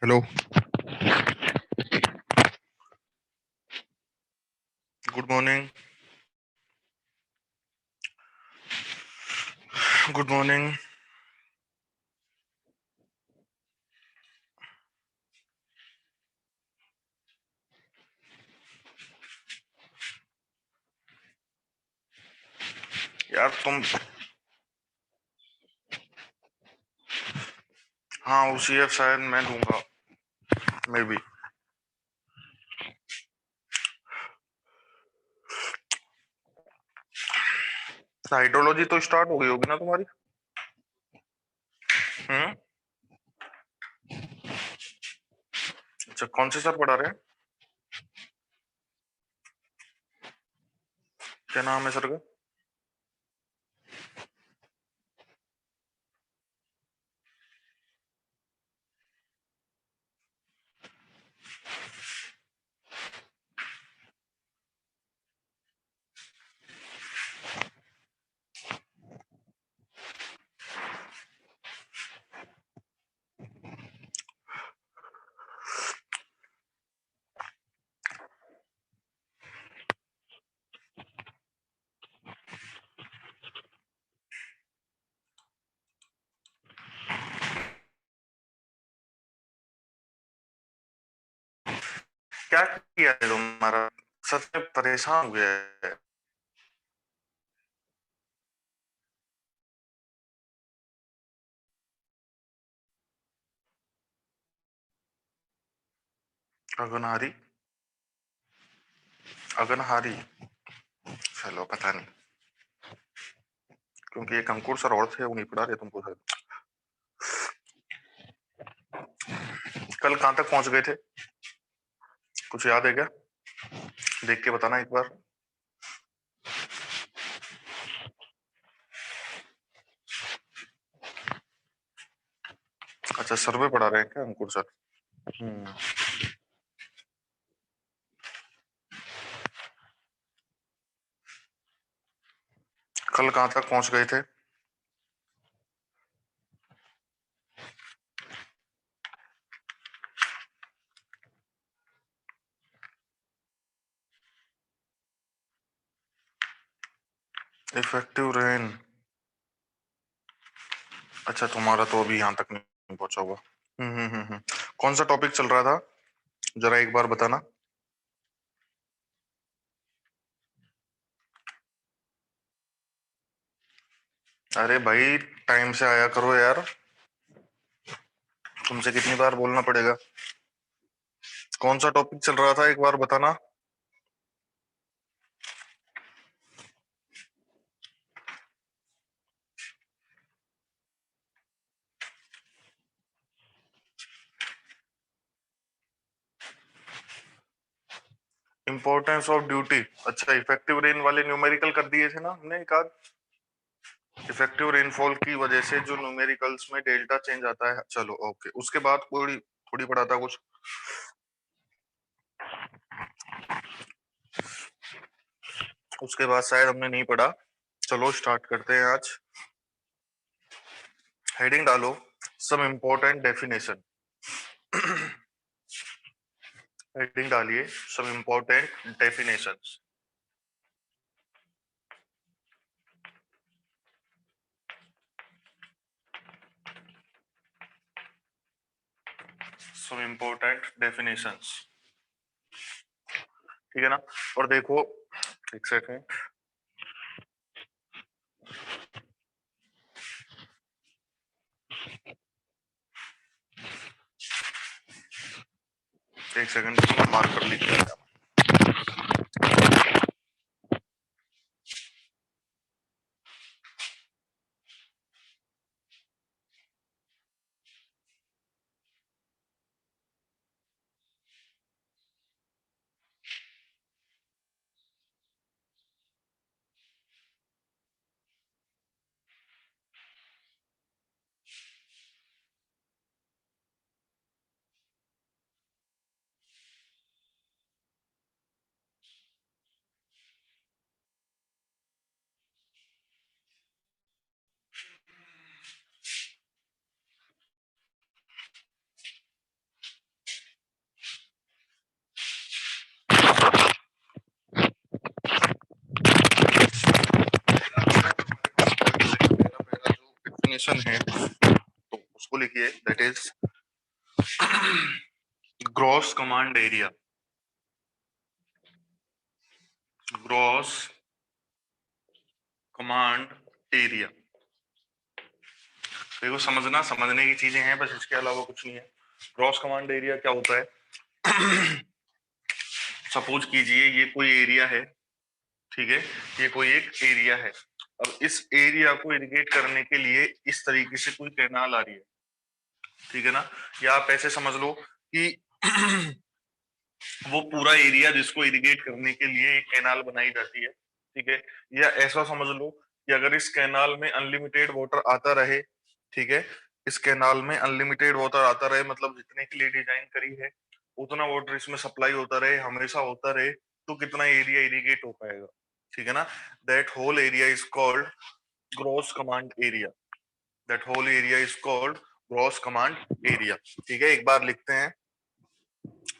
Hello. Good morning. Good morning. यार तुम। हाँ, OCF शायद मैं दूंगा, मे बी। हाइड्रोलॉजी तो स्टार्ट हो गई होगी ना तुम्हारी? हम्म। अच्छा, कौन से सर पढ़ा रहे हैं? क्या नाम है सर का? क्या किया है तुम्हारा? सच में परेशान हो गया है। अगनहारी। अगनहारी। चलो, पता नहीं। क्योंकि एक अंकुर सर और थे, वो नहीं पढ़ा रहे तुमको शायद। कल कहाँ तक पहुंच गए थे? कुछ याद है क्या? देख के बताना एक बार। अच्छा, सर्वे पढ़ा रहे हैं क्या अंकुर सर? हम्म। कल कहाँ तक पहुंच गए थे? Effective rain. अच्छा, तुम्हारा तो अभी यहाँ तक नहीं पहुंचा हुआ। हम्म। कौन सा टॉपिक चल रहा था? जरा एक बार बताना। अरे भाई, टाइम से आया करो यार। तुमसे कितनी बार बोलना पड़ेगा? कौन सा टॉपिक चल रहा था, एक बार बताना। Importance of duty. अच्छा, इफेक्टिव रेन वाले न्यूमेरिकल कर दिए थे ना हमने एक आध। इफेक्टिव रेनफॉल की वजह से जो न्यूमेरिकल्स में डेल्टा चेंज आता है, चलो ओके। उसके बाद थोड़ी थोड़ी पढ़ा था कुछ। उसके बाद शायद हमने नहीं पढ़ा। चलो स्टार्ट करते हैं आज। हेडिंग डालो, सम इम्पोर्टेंट डेफिनेशन। हेडिंग डालिए, some important definitions. Some important definitions. ठीक है ना? और देखो, एक सेकंड। एक सेकंड, मार्कर लिख लिया। डायमेंशन है तो उसको लिखिए, that is gross command area. Gross command area, देखो समझना, समझने की चीजें हैं बस, इसके अलावा कुछ नहीं है। ग्रॉस कमांड एरिया क्या होता है? सपोज कीजिए ये कोई एरिया है, ठीक है, ये कोई एक एरिया है। अब इस एरिया को इरिगेट करने के लिए इस तरीके से कोई कैनाल आ रही है, ठीक है ना, या आप ऐसे समझ लो कि वो पूरा एरिया जिसको इरिगेट करने के लिए एक कैनाल बनाई जाती है, ठीक है, या ऐसा समझ लो कि अगर इस कैनाल में अनलिमिटेड वाटर आता रहे, ठीक है, इस कैनाल में अनलिमिटेड वाटर आता रहे, मतलब जितने के लिए डिजाइन करी है उतना वाटर इसमें सप्लाई होता रहे, हमेशा होता रहे, तो कितना एरिया इरिगेट हो पाएगा, ठीक है ना। That whole area is called gross command area. That whole area is called gross command area, ठीक है। एक बार लिखते हैं,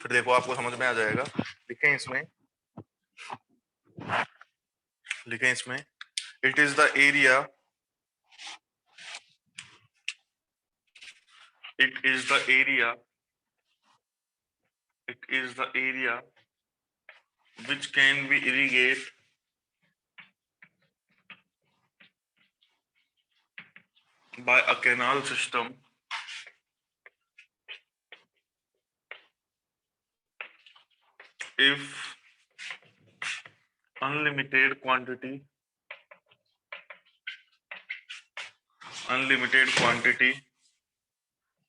फिर देखो आपको समझ में आ जाएगा। लिखें इसमें, लिखें इसमें, it is the area, it is the area, it is the area which can be irrigated by a canal system if unlimited quantity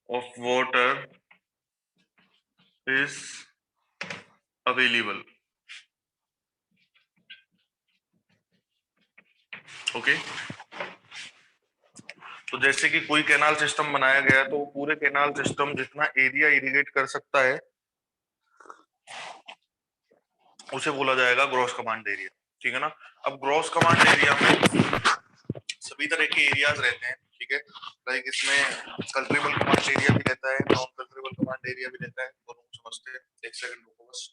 of water is available, okay. तो जैसे कि कोई कैनाल सिस्टम बनाया गया तो पूरे कैनाल सिस्टम जितना area irrigate कर सकता है उसे बोला जाएगा ग्रॉस कमांड एरिया, ठीक है ना। अब ग्रॉस कमांड एरिया में सभी तरह के एरियाज रहते हैं, ठीक है, लाइक इसमें कल्ट्रेबल कमांड एरिया भी रहता है, नॉन कल्ट्रेबल कमांड एरिया भी रहता है, दोनों समझते हैं। एक सेकंड रुको बस।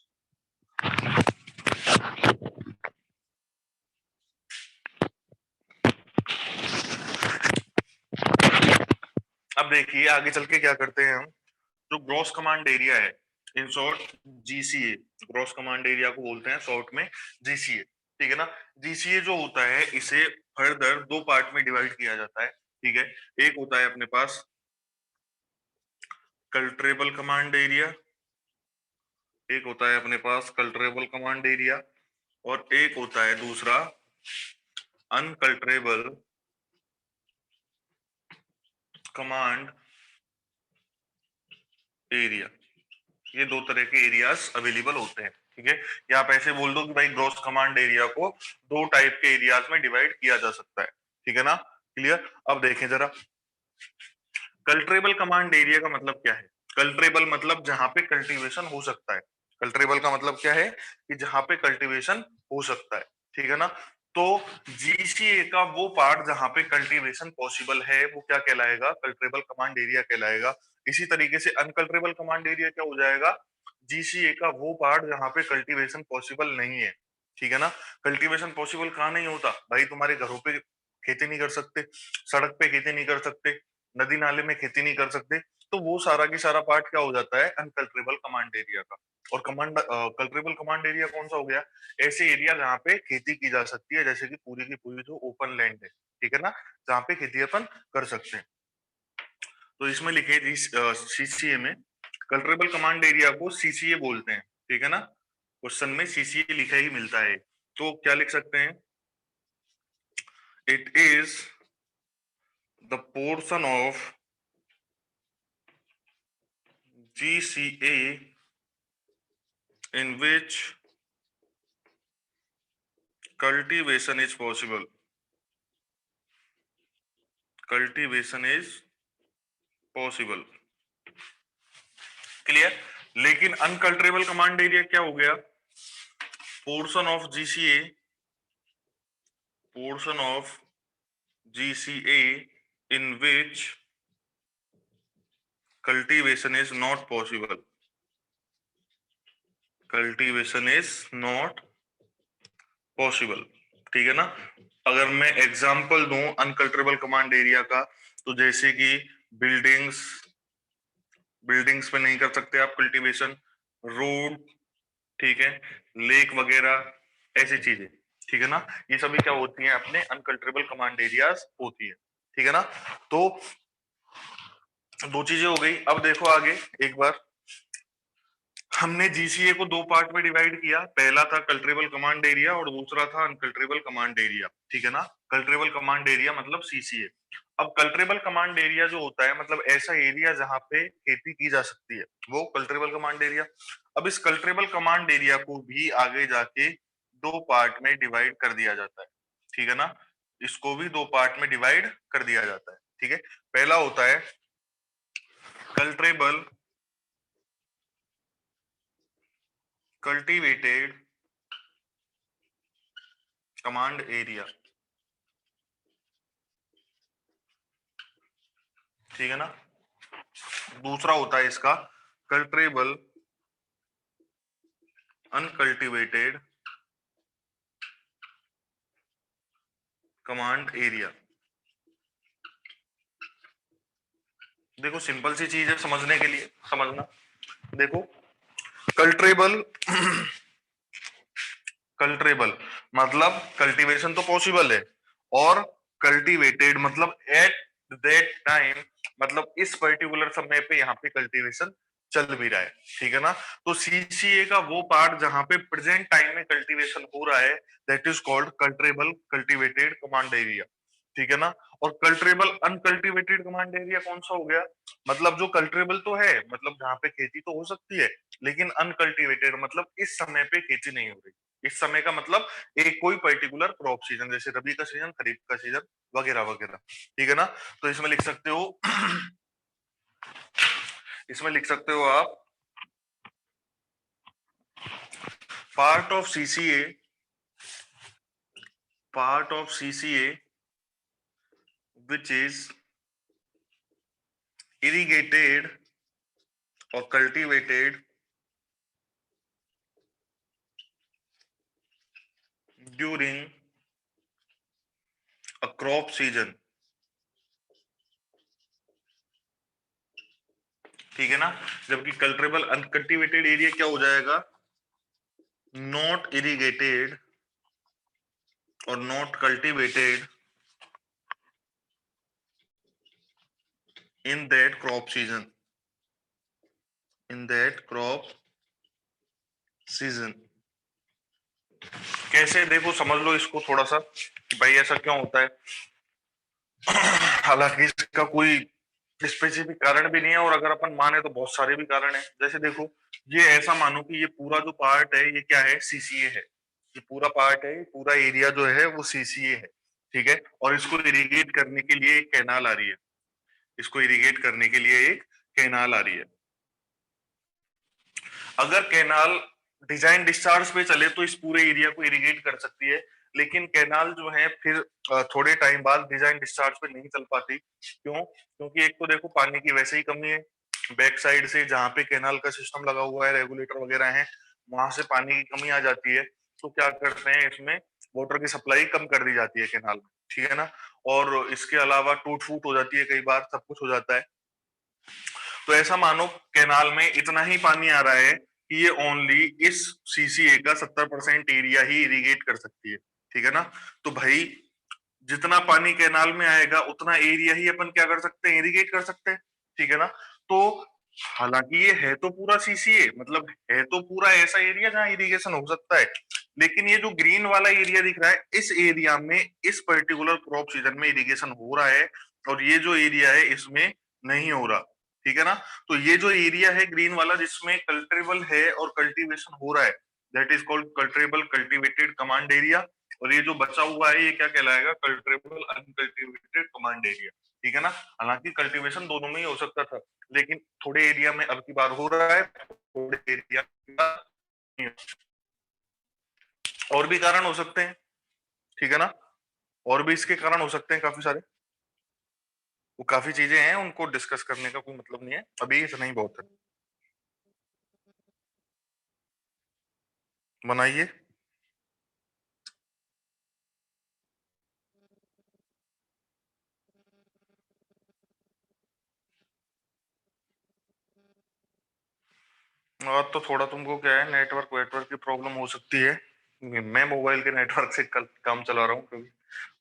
अब देखिए आगे चल के क्या करते हैं हम। जो ग्रॉस कमांड एरिया है, in short GCA, gross command area को बोलते हैं शॉर्ट में जीसीए, ठीक है ना। जीसीए जो होता है इसे फर्दर दो पार्ट में डिवाइड किया जाता है, ठीक है। एक होता है अपने पास कल्ट्रेबल कमांड एरिया, एक होता है अपने पास कल्ट्रेबल कमांड एरिया, और एक होता है दूसरा अनकल्ट्रेबल कमांड एरिया। ये दो तरह के एरियाज अवेलेबल होते हैं, ठीक है। या आप ऐसे बोल दो कि भाई ग्रॉस कमांड एरिया को दो टाइप के एरियाज में डिवाइड किया जा सकता है, ठीक है ना, क्लियर। अब देखें जरा, कल्ट्रेबल कमांड एरिया का मतलब क्या है। कल्ट्रेबल मतलब जहां पे कल्टीवेशन हो सकता है। कल्ट्रेबल का मतलब क्या है कि जहां पे कल्टीवेशन हो सकता है, ठीक है ना। तो जीसीए का वो पार्ट जहां पे कल्टीवेशन पॉसिबल है वो क्या कहलाएगा, कल्ट्रेबल कमांड एरिया कहलाएगा। इसी तरीके से अनकल्ट्रेबल कमांड एरिया क्या हो जाएगा, जीसीए का वो पार्ट जहां पे कल्टीवेशन पॉसिबल नहीं है, ठीक है ना। कल्टीवेशन पॉसिबल कहाँ नहीं होता भाई, तुम्हारे घरों पे खेती नहीं कर सकते, सड़क पे खेती नहीं कर सकते, नदी नाले में खेती नहीं कर सकते, तो वो सारा की सारा पार्ट क्या हो जाता है, अनकल्ट्रेबल कमांड एरिया का। और कमांड कल्ट्रेबल कमांड एरिया कौन सा हो गया, ऐसे एरिया जहाँ पे खेती की जा सकती है, जैसे कि पूरी की पूरी जो ओपन लैंड है, ठीक है ना, जहाँ पे खेती अपन कर सकते हैं। तो इसमें लिखे सीसीए में कल्ट्रेबल कमांड एरिया को सीसीए बोलते हैं, ठीक है ना। क्वेश्चन में सीसीए लिखा ही मिलता है, तो क्या लिख सकते हैं, it is the portion of GCA in which cultivation is possible. Cultivation is possible. Clear. लेकिन अनकल्ट्रेबल कमांड एरिया क्या हो गया, portion of GCA, portion of GCA in which cultivation is not possible. Cultivation is not possible, ठीक है ना। अगर मैं example दूं अनकल्ट्रेबल कमांड एरिया का, तो जैसे कि बिल्डिंग्स, बिल्डिंग्स पे नहीं कर सकते आप कल्टीवेशन, रोड, ठीक है, लेक वगैरह, ऐसी चीजें, ठीक है ना, ये सभी क्या होती हैं, अपने अनकल्टरेबल कमांड एरियाज होती है, ठीक है ना। तो दो चीजें हो गई। अब देखो आगे एक बार, हमने जीसीए को दो पार्ट में डिवाइड किया, पहला था कल्टरेबल कमांड एरिया और दूसरा था अनकल्टरेबल कमांड एरिया, ठीक है ना। कल्टरेबल कमांड एरिया मतलब सीसीए। अब कल्टरेबल कमांड एरिया जो होता है मतलब ऐसा एरिया जहां पे खेती की जा सकती है, वो कल्टरेबल कमांड एरिया। अब इस कल्टरेबल कमांड एरिया को भी आगे जाके दो पार्ट में डिवाइड कर दिया जाता है, ठीक है ना। इसको भी दो पार्ट में डिवाइड कर दिया जाता है, ठीक है। पहला होता है कल्टरेबल कल्टीवेटेड कमांड एरिया, ठीक है ना। दूसरा होता है इसका कल्टरेबल अनकल्टीवेटेड कमांड एरिया। देखो सिंपल सी चीज है समझने के लिए, समझना। देखो कल्टरेबल कल्टरेबल मतलब कल्टीवेशन तो पॉसिबल है, और कल्टीवेटेड मतलब एट दैट टाइम, मतलब इस पर्टिकुलर समय पे यहाँ पे कल्टीवेशन चल भी रहा है, ठीक है ना। तो सीसीए का वो पार्ट जहां पे प्रेजेंट टाइम में कल्टीवेशन हो रहा है, that is called culturable cultivated command area, ठीक है ना। और कल्टरेबल अनकल्टीवेटेड कमांड एरिया कौन सा हो गया, मतलब जो कल्टरेबल तो है, मतलब जहां पे खेती तो हो सकती है, लेकिन अनकल्टीवेटेड मतलब इस समय पे खेती नहीं हो रही। इस समय का मतलब एक कोई पर्टिकुलर क्रॉप सीजन, जैसे रबी का सीजन, खरीफ का सीजन वगैरह वगैरह, ठीक है ना। तो इसमें लिख सकते हो इसमें लिख सकते हो आप part of CCA, part of CCA which is irrigated or cultivated during a crop season, ठीक है ना। जबकि कल्टरेबल अनकल्टिवेटेड एरिया क्या हो जाएगा, नॉट इरिगेटेड और not cultivated in that crop season, in that crop season. कैसे, देखो समझ लो इसको थोड़ा सा कि भाई ऐसा क्यों होता है। हालांकि इसका कोई स्पेसिफिक कारण भी नहीं है, और अगर अपन माने तो बहुत सारे भी कारण है। जैसे देखो, ये ऐसा मानो कि ये पूरा जो पार्ट है ये क्या है, सीसीए है। ये पूरा पार्ट है, पूरा एरिया जो है वो सीसीए है, ठीक है। और इसको इरिगेट करने के लिए एक कैनाल आ रही है, इसको इरिगेट करने के लिए एक कैनाल आ रही है। अगर कैनाल डिजाइन डिस्चार्ज पे चले तो इस पूरे एरिया को इरिगेट कर सकती है, लेकिन कैनाल जो है फिर थोड़े टाइम बाद डिजाइन डिस्चार्ज पे नहीं चल पाती। क्यों, क्योंकि एक तो देखो पानी की वैसे ही कमी है, बैक साइड से जहाँ पे कैनाल का सिस्टम लगा हुआ है, रेगुलेटर वगैरह है, वहां से पानी की कमी आ जाती है। तो क्या करते हैं, इसमें वाटर की सप्लाई कम कर दी जाती है कैनाल में, ठीक है ना। और इसके अलावा टूट फूट हो जाती है, कई बार सब कुछ हो जाता है। तो ऐसा मानो कैनाल में इतना ही पानी आ रहा है कि ये ओनली इस सीसीए का 70% एरिया ही इरिगेट कर सकती है, ठीक है ना। तो भाई जितना पानी कैनाल में आएगा उतना एरिया ही अपन क्या कर सकते हैं, इरिगेट कर सकते हैं, ठीक है ना। तो हालांकि ये है तो पूरा सीसीए, मतलब है तो पूरा ऐसा एरिया जहां इरिगेशन हो सकता है, लेकिन ये जो ग्रीन वाला एरिया दिख रहा है, इस एरिया में इस पर्टिकुलर क्रॉप सीजन में इरिगेशन हो रहा है, और ये जो एरिया है इसमें नहीं हो रहा, ठीक है ना। तो ये जो एरिया है ग्रीन वाला जिसमें कल्टिवेबल है और कल्टीवेशन हो रहा है, that is called cultivable cultivated command area. और ये जो बचा हुआ है ये क्या कहलाएगा, कल्टिवेबल अनकल्टिवेटेड कमांड एरिया, ठीक है ना। हालांकि कल्टीवेशन दोनों में ही हो सकता था, लेकिन थोड़े एरिया में अब की बार हो रहा है, थोड़े एरिया नहीं। और भी कारण हो सकते हैं, ठीक है ना, और भी इसके कारण हो सकते हैं काफी सारे। वो काफी चीजें हैं, उनको डिस्कस करने का कोई मतलब नहीं है अभी, इतना ही बहुत है। बनाइए। हाँ तो थोड़ा तुमको क्या है, नेटवर्क वेटवर्क की प्रॉब्लम हो सकती है। मैं मोबाइल के नेटवर्क से काम चला रहा हूँ, क्योंकि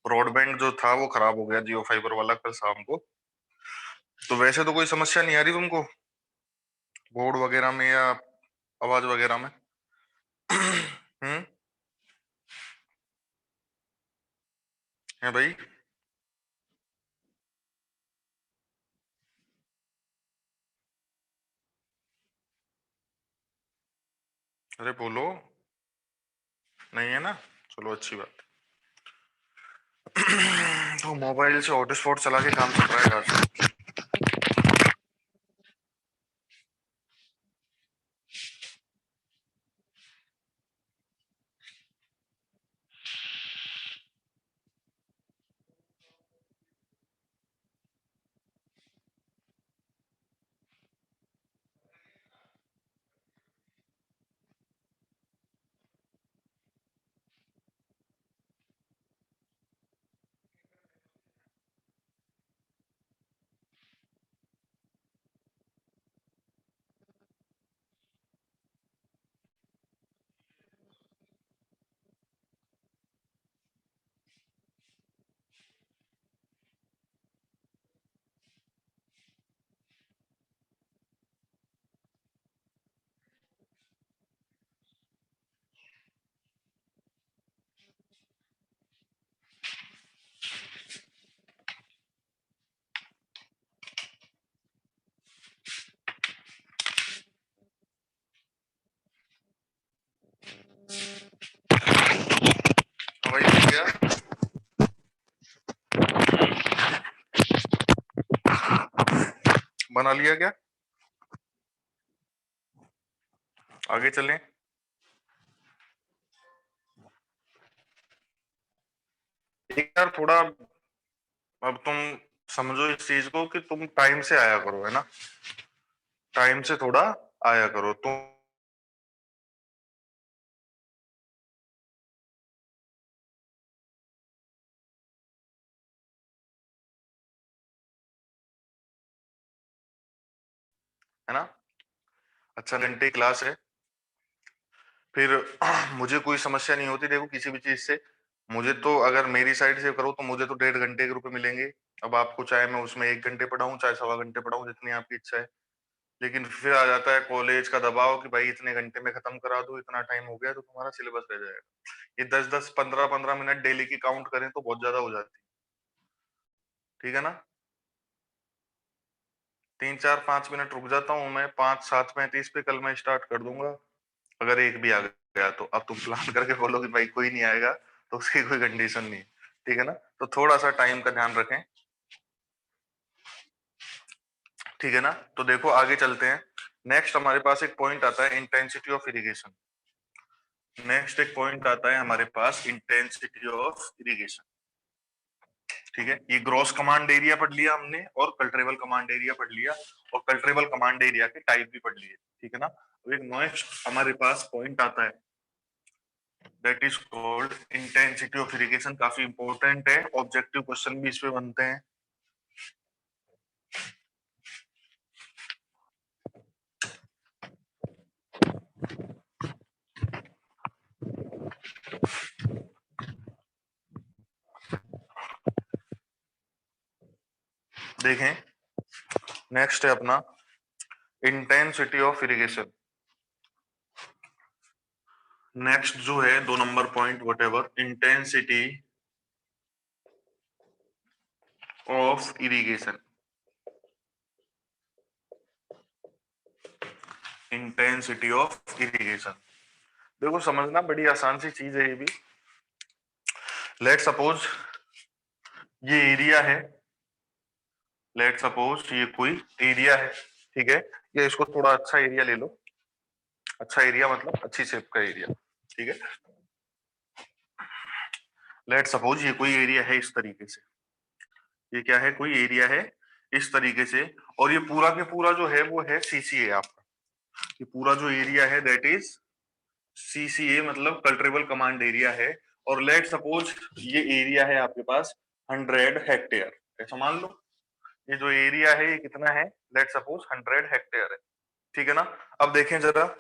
ब्रॉडबैंड जो था वो खराब हो गया, जियो फाइबर वाला, कल शाम को। तो वैसे तो कोई समस्या नहीं आ रही तुमको बोर्ड वगैरह में या आवाज वगैरह में? हम्म। है भाई? अरे बोलो। नहीं है ना? चलो अच्छी बात है। तो मोबाइल से हॉटस्पॉट चला के काम चल रहा है आज। हाँ भाई, ठीक है। बना लिया क्या? आगे चलें? एक यार थोड़ा, अब तुम समझो इस चीज को कि तुम टाइम से आया करो, है ना? टाइम से थोड़ा आया करो तुम, है ना? अच्छा, घंटे क्लास है। फिर मुझे कोई समस्या नहीं होती, देखो किसी भी चीज से। मुझे तो अगर मेरी साइड से करो तो मुझे तो 1.5 घंटे के रुपए मिलेंगे। अब आपको चाहे मैं उसमें 1 घंटे पढ़ाऊं, चाहे 1.25 घंटे पढ़ाऊं, जितनी आपकी इच्छा है। लेकिन फिर आ जाता है कॉलेज का दबाव कि भाई इतने घंटे में खत्म करा दो, इतना टाइम हो गया तो तुम्हारा सिलेबस रह जाएगा। ये 10-10 15-15 मिनट डेली की काउंट करें तो बहुत ज्यादा हो जाती है। ठीक है ना? 3-4-5 मिनट रुक जाता हूँ मैं, 5-7-35 पे कल मैं स्टार्ट कर दूंगा। अगर एक भी आ गया तो अब तुम प्लान करके बोलो कि भाई कोई नहीं आएगा, तो उसकी कोई कंडीशन नहीं। ठीक है ना? तो थोड़ा सा टाइम का ध्यान रखें। ठीक है ना? तो देखो आगे चलते हैं। नेक्स्ट हमारे पास एक पॉइंट आता है, इंटेंसिटी ऑफ इरिगेशन। नेक्स्ट एक पॉइंट आता है हमारे पास, इंटेंसिटी ऑफ इरिगेशन। ठीक है, ये ग्रॉस कमांड एरिया पढ़ लिया हमने, और कल्ट्रेबल कमांड एरिया पढ़ लिया, और कल्ट्रेबल कमांड एरिया के टाइप भी पढ़ लिए। ठीक है ना? अब एक नेक्स्ट हमारे पास पॉइंट आता है, that is called intensity of irrigation. काफी इंपॉर्टेंट है, ऑब्जेक्टिव क्वेश्चन भी इस पे बनते हैं। देखें, नेक्स्ट है अपना इंटेंसिटी ऑफ इरिगेशन। नेक्स्ट जो है 2 number point, what ever, intensity of irrigation. Intensity of irrigation, देखो समझना बड़ी आसान सी चीज है ये भी। लेट सपोज ये एरिया है, लेट सपोज ये कोई एरिया है। ठीक है, या इसको थोड़ा अच्छा एरिया ले लो। अच्छा एरिया मतलब अच्छी शेप का एरिया। ठीक है, लेट सपोज ये कोई एरिया है इस तरीके से। ये क्या है? कोई एरिया है इस तरीके से, और ये पूरा के पूरा जो है वो है सीसीए आपका। ये पूरा जो एरिया है दैट इज सीसीए, मतलब कल्ट्रेबल कमांड एरिया है। और लेट सपोज ये एरिया है आपके पास 100 हेक्टेयर, ऐसा मान लो। ये जो एरिया है ये कितना है? लेट सपोज 100 हेक्टेयर है। ठीक है ना। अब देखें जरा,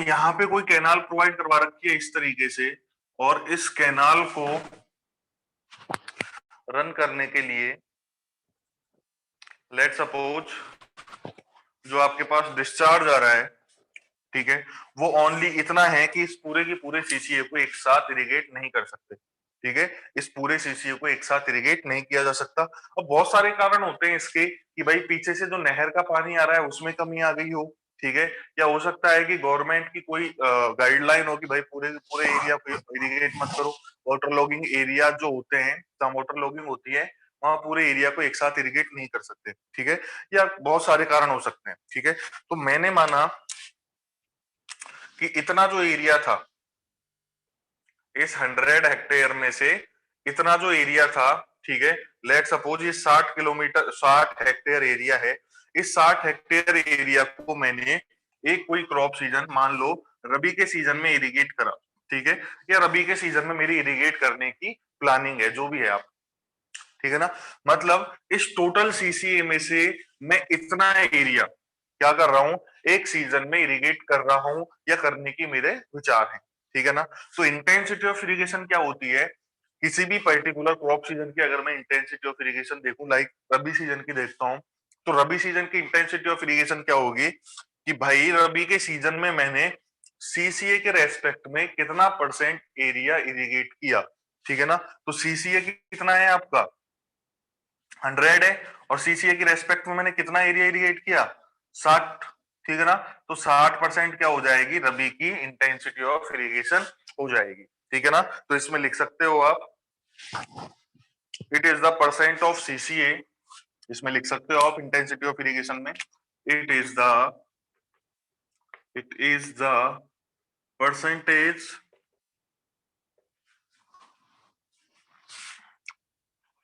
यहाँ पे कोई कैनाल प्रोवाइड करवा रखी है इस तरीके से, और इस कैनाल को रन करने के लिए लेट सपोज जो आपके पास डिस्चार्ज आ रहा है, ठीक है, वो ओनली इतना है कि इस पूरे के पूरे सीसीए को एक साथ इरिगेट नहीं कर सकते। ठीक है, इस पूरे सीसीए को एक साथ इरिगेट नहीं किया जा सकता। अब बहुत सारे कारण होते हैं इसके कि भाई पीछे से जो नहर का पानी आ रहा है उसमें कमी आ गई हो, ठीक है, या हो सकता है कि गवर्नमेंट की कोई गाइडलाइन हो कि भाई पूरे पूरे एरिया को इरिगेट मत करो। वाटर लॉगिंग एरिया जो होते हैं, जहाँ वाटर लॉगिंग होती है, वहां पूरे एरिया को एक साथ इरिगेट नहीं कर सकते। ठीक है, या बहुत सारे कारण हो सकते हैं। ठीक है, तो मैंने माना कि इतना जो एरिया था, इस 100 हेक्टेयर में से इतना जो एरिया था, ठीक है, लेट सपोज ये 60 किलोमीटर 60 हेक्टेयर एरिया है। इस 60 हेक्टेयर एरिया को मैंने एक कोई क्रॉप सीजन, मान लो रबी के सीजन में इरिगेट करा, ठीक है, या रबी के सीजन में मेरी इरिगेट करने की प्लानिंग है, जो भी है आप, ठीक है ना। मतलब इस टोटल सीसीए में से मैं इतना एरिया क्या कर रहा हूं, एक सीजन में इरिगेट कर रहा हूं या करने की मेरे विचार हैं। ठीक है ना। तो इंटेंसिटी ऑफ इरिगेशन क्या होती है, किसी भी पर्टिकुलर क्रॉप सीजन की अगर मैं इंटेंसिटी ऑफ इरिगेशन देखूं, लाइक रबी सीजन की देखता हूं, तो रबी सीजन की इंटेंसिटी ऑफ इरिगेशन क्या होगी कि भाई रबी के सीजन में मैंने सीसीए के रेस्पेक्ट में कितना परसेंट एरिया इरिगेट किया। ठीक है ना। तो सीसीए कितना है आपका, 100 है, और सीसीए की रेस्पेक्ट में मैंने कितना एरिया इरिगेट किया, 60। ठीक है ना। तो 60% क्या हो जाएगी, रबी की इंटेंसिटी ऑफ इरिगेशन हो जाएगी। ठीक है ना। तो इसमें लिख सकते हो आप, it is the percent of CCA, इसमें लिख सकते हो आप इंटेंसिटी ऑफ इरिगेशन में, it is the it is the percentage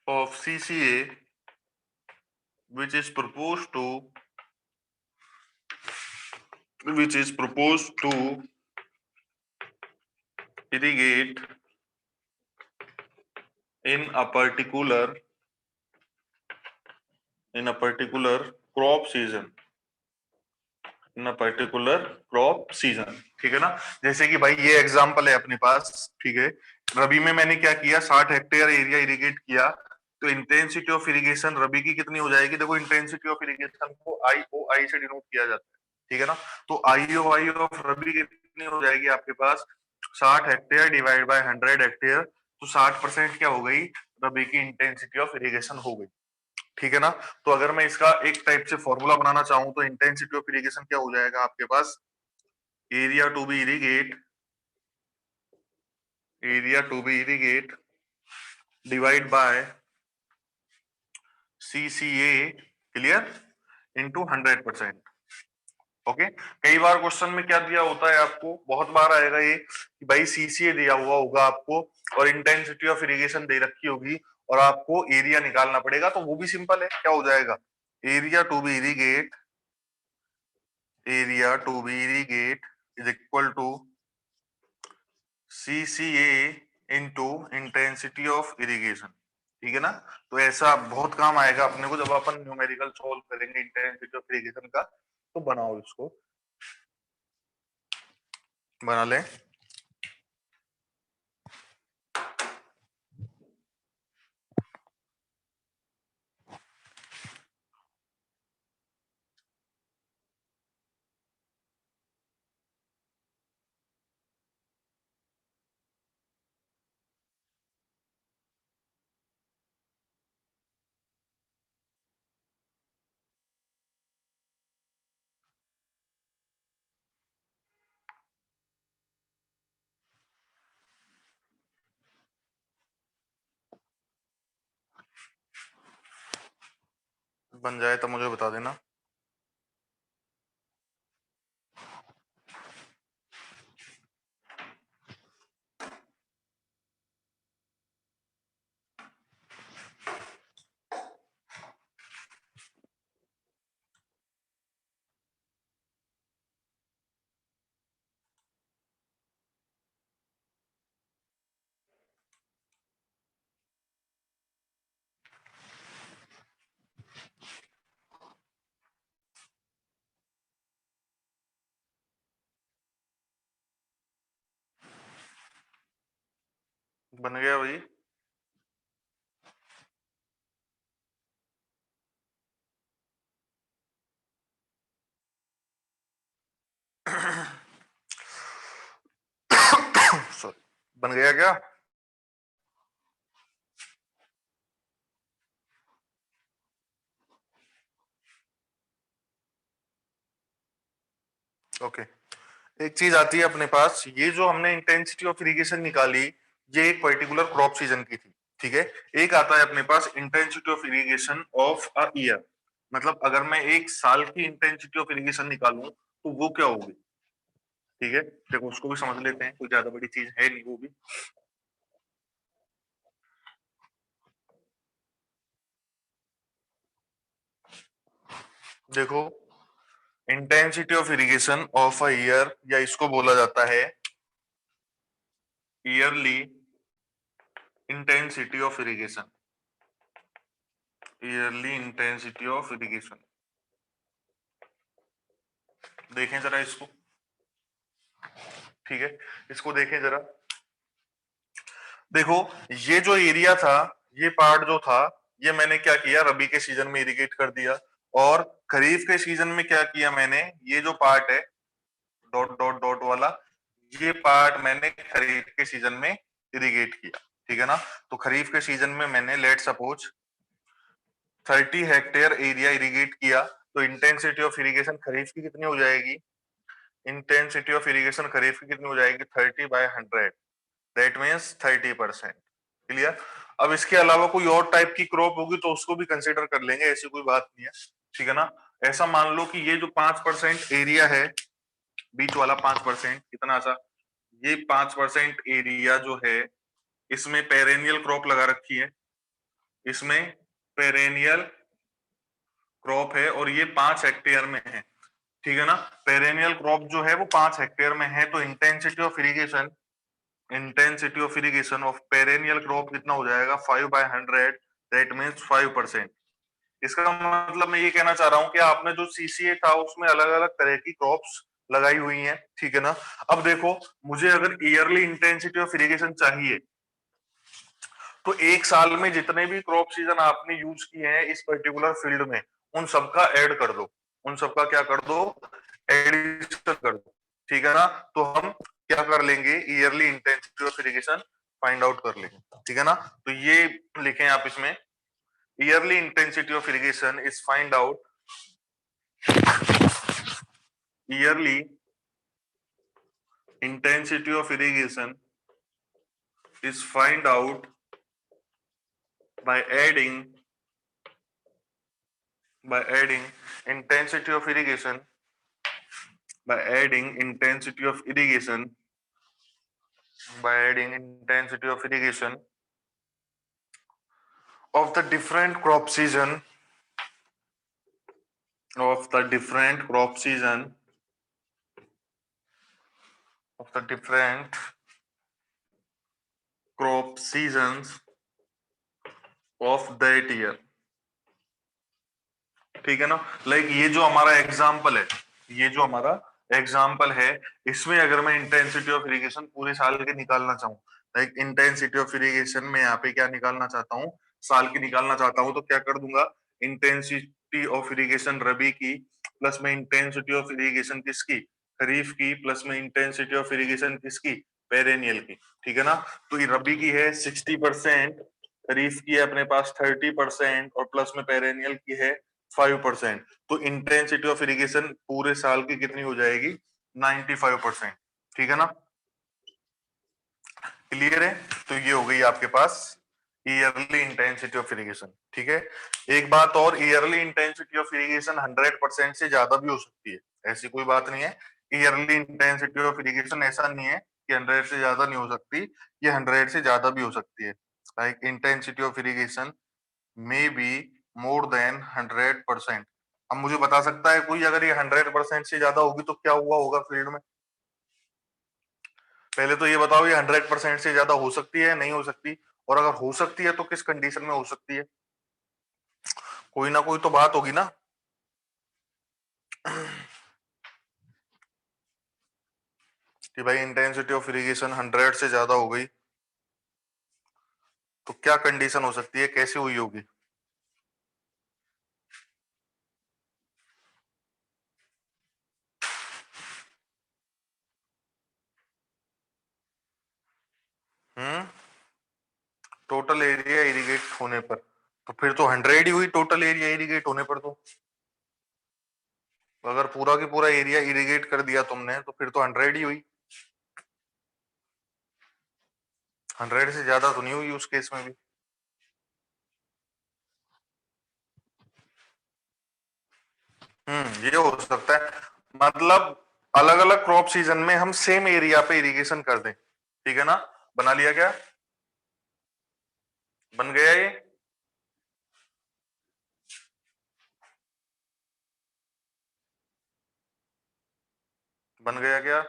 of CCA which is proposed to irrigate in a particular crop season, in a particular crop season. ठीक है ना। जैसे कि भाई ये एग्जांपल है अपने पास, ठीक है, रबी में मैंने क्या किया, 60 हेक्टेयर एरिया इरिगेट किया, तो इंटेंसिटी ऑफ इरिगेशन रबी की कितनी हो जाएगी, देखो इंटेंसिटी ऑफ इरिगेशन को IOI से डिनोट किया जाता है। ठीक है ना। तो IOI ऑफ रबी कितनी हो जाएगी आपके पास, 60 हेक्टेयर डिवाइड बाय 100 हेक्टेयर, तो 60% क्या हो गई, रबी की इंटेंसिटी ऑफ इरिगेशन हो गई। ठीक है ना। तो अगर मैं इसका एक टाइप से फॉर्मूला बनाना चाहूं तो इंटेंसिटी ऑफ इरिगेशन क्या हो जाएगा आपके पास, area to be irrigate divide by CCA, clear, into 100%। Okay. कई बार क्वेश्चन में क्या दिया होता है आपको, बहुत बार आएगा ये कि भाई सीसीए दिया हुआ होगा आपको और इंटेंसिटी ऑफ इरिगेशन दे रखी होगी और आपको एरिया निकालना पड़ेगा, तो वो भी सिंपल है, क्या हो जाएगा, area to be irrigate is equal to CCA into intensity of irrigation. ठीक है ना। तो ऐसा बहुत काम आएगा अपने को जब अपन न्यूमेरिकल सॉल्व करेंगे इंटेंसिटी ऑफ इरिगेशन का। तो बनाओ इसको, बना लें। बन जाए तो मुझे बता देना। बन गया भाई। सॉरी, बन गया क्या? ओके, एक चीज आती है अपने पास, ये जो हमने इंटेंसिटी ऑफ इरिगेशन निकाली, ये एक पर्टिकुलर क्रॉप सीजन की थी, ठीक है। एक आता है अपने पास intensity of irrigation of a year, मतलब अगर मैं एक साल की इंटेंसिटी ऑफ इरिगेशन निकालूं तो वो क्या होगी, ठीक है। देखो उसको भी समझ लेते हैं, कोई ज्यादा बड़ी चीज है नहीं वो भी। देखो, intensity of irrigation of a year, या इसको बोला जाता है yearly intensity of irrigation, yearly intensity of irrigation. देखें जरा इसको, ठीक है, इसको देखें जरा। देखो, ये जो एरिया था, ये पार्ट जो था, ये मैंने क्या किया, रबी के सीजन में इरिगेट कर दिया। और खरीफ के सीजन में क्या किया मैंने, ये जो पार्ट है डॉट डॉट डॉट वाला, ये पार्ट मैंने खरीफ के सीजन में इरिगेट किया, ठीक है ना। तो खरीफ के सीजन में मैंने let suppose 30 hectare area irrigate किया, तो इंटेंसिटी ऑफ इरिगेशन खरीफ की कितनी हो जाएगी, इंटेंसिटी ऑफ इरिगेशन खरीफ की कितनी हो जाएगी, 30/100, दैट मीन्स 30%। क्लियर? अब इसके अलावा कोई और टाइप की क्रॉप होगी तो उसको भी कंसिडर कर लेंगे, ऐसी कोई बात नहीं है, ठीक है ना। ऐसा मान लो कि ये जो 5% एरिया है, बीच वाला 5%, कितना सा, ये 5% एरिया जो है, इसमें पेरेनियल क्रॉप लगा रखी है, इसमें पेरेनियल क्रॉप है, और ये 5 हेक्टेयर में है, ठीक है ना। पेरेनियल क्रॉप जो है वो 5 हेक्टेयर में है, तो intensity of irrigation of perennial crop कितना हो जाएगा, 5/100, दैट मीन्स 5%। इसका मतलब मैं ये कहना चाह रहा हूं कि आपने जो सीसीए था उसमें अलग अलग तरह की क्रॉप्स लगाई हुई हैं, ठीक है ना। अब देखो, मुझे अगर ईयरली इंटेंसिटी ऑफ इरिगेशन चाहिए, तो एक साल में जितने भी क्रॉप सीजन आपने यूज किए हैं इस पर्टिकुलर फील्ड में, उन सबका ऐड कर दो, उन सबका क्या कर दो, एडिशन कर दो, ठीक है ना। तो हम क्या कर लेंगे, yearly intensity of irrigation find out कर लेंगे, ठीक है ना। तो ये लिखें आप इसमें, yearly intensity of irrigation is find out, yearly intensity of irrigation is find out by adding intensity of irrigation, by adding intensity of irrigation by adding intensity of irrigation of the different crop season, of the different crop season, of the different crop seasons of that year, ठीक है ना। Like ये जो हमारा example है, ये जो हमारा एग्जाम्पल है, इसमें अगर मैं इंटेंसिटी ऑफ इरिगेशन पूरे साल के निकालना चाहूँ, लाइक इंटेंसिटी ऑफ इरिगेशन में यहाँ पे क्या निकालना चाहता हूँ, साल की निकालना चाहता हूँ, तो क्या कर दूंगा, इंटेंसिटी ऑफ इरिगेशन रबी की प्लस में इंटेंसिटी ऑफ इरिगेशन किसकी, खरीफ की, प्लस में इंटेंसिटी ऑफ इरिगेशन किसकी, पेरेनियल की, ठीक है ना। तो ये रबी की है 60%, खरीफ की है अपने पास 30%, और प्लस में पेरेनियल की है 5%। तो इंटेंसिटी ऑफ इरिगेशन पूरे साल की कितनी हो जाएगी, 95%, ठीक है ना। क्लियर है? तो ये हो गई आपके पास ईयरली इंटेंसिटी ऑफ इरिगेशन, ठीक है। एक बात और, ईयरली इंटेंसिटी ऑफ इरिगेशन 100% से ज्यादा भी हो सकती है, ऐसी कोई बात नहीं है। ईयरली इंटेंसिटी ऑफ इरिगेशन ऐसा नहीं है कि 100 से ज्यादा नहीं हो सकती, ये 100 से ज्यादा भी हो सकती है। Like intensity of irrigation may be more than 100%। अब मुझे बता सकता है कोई, अगर ये 100% से ज्यादा होगी तो क्या हुआ होगा फील्ड में? पहले तो ये बताओ, ये 100% से ज्यादा हो सकती है, नहीं हो सकती? और अगर हो सकती है तो किस कंडीशन में हो सकती है? कोई ना कोई तो बात होगी ना। कि भाई इंटेंसिटी ऑफ इरिगेशन 100 से ज्यादा हो गई, तो क्या कंडीशन हो सकती है, कैसे हुई होगी? हम्म, टोटल एरिया इरिगेट होने पर, तो फिर तो 100 ही हुई टोटल एरिया इरिगेट होने पर। तो अगर पूरा की पूरा एरिया इरिगेट कर दिया तुमने तो फिर तो 100 ही हुई। 100 से ज्यादा तो नहीं हुई उस केस में भी। ये हो सकता है, मतलब अलग अलग क्रॉप सीजन में हम सेम एरिया पे इरिगेशन कर दें, ठीक है ना? बना लिया क्या? बन गया ये? बन गया क्या?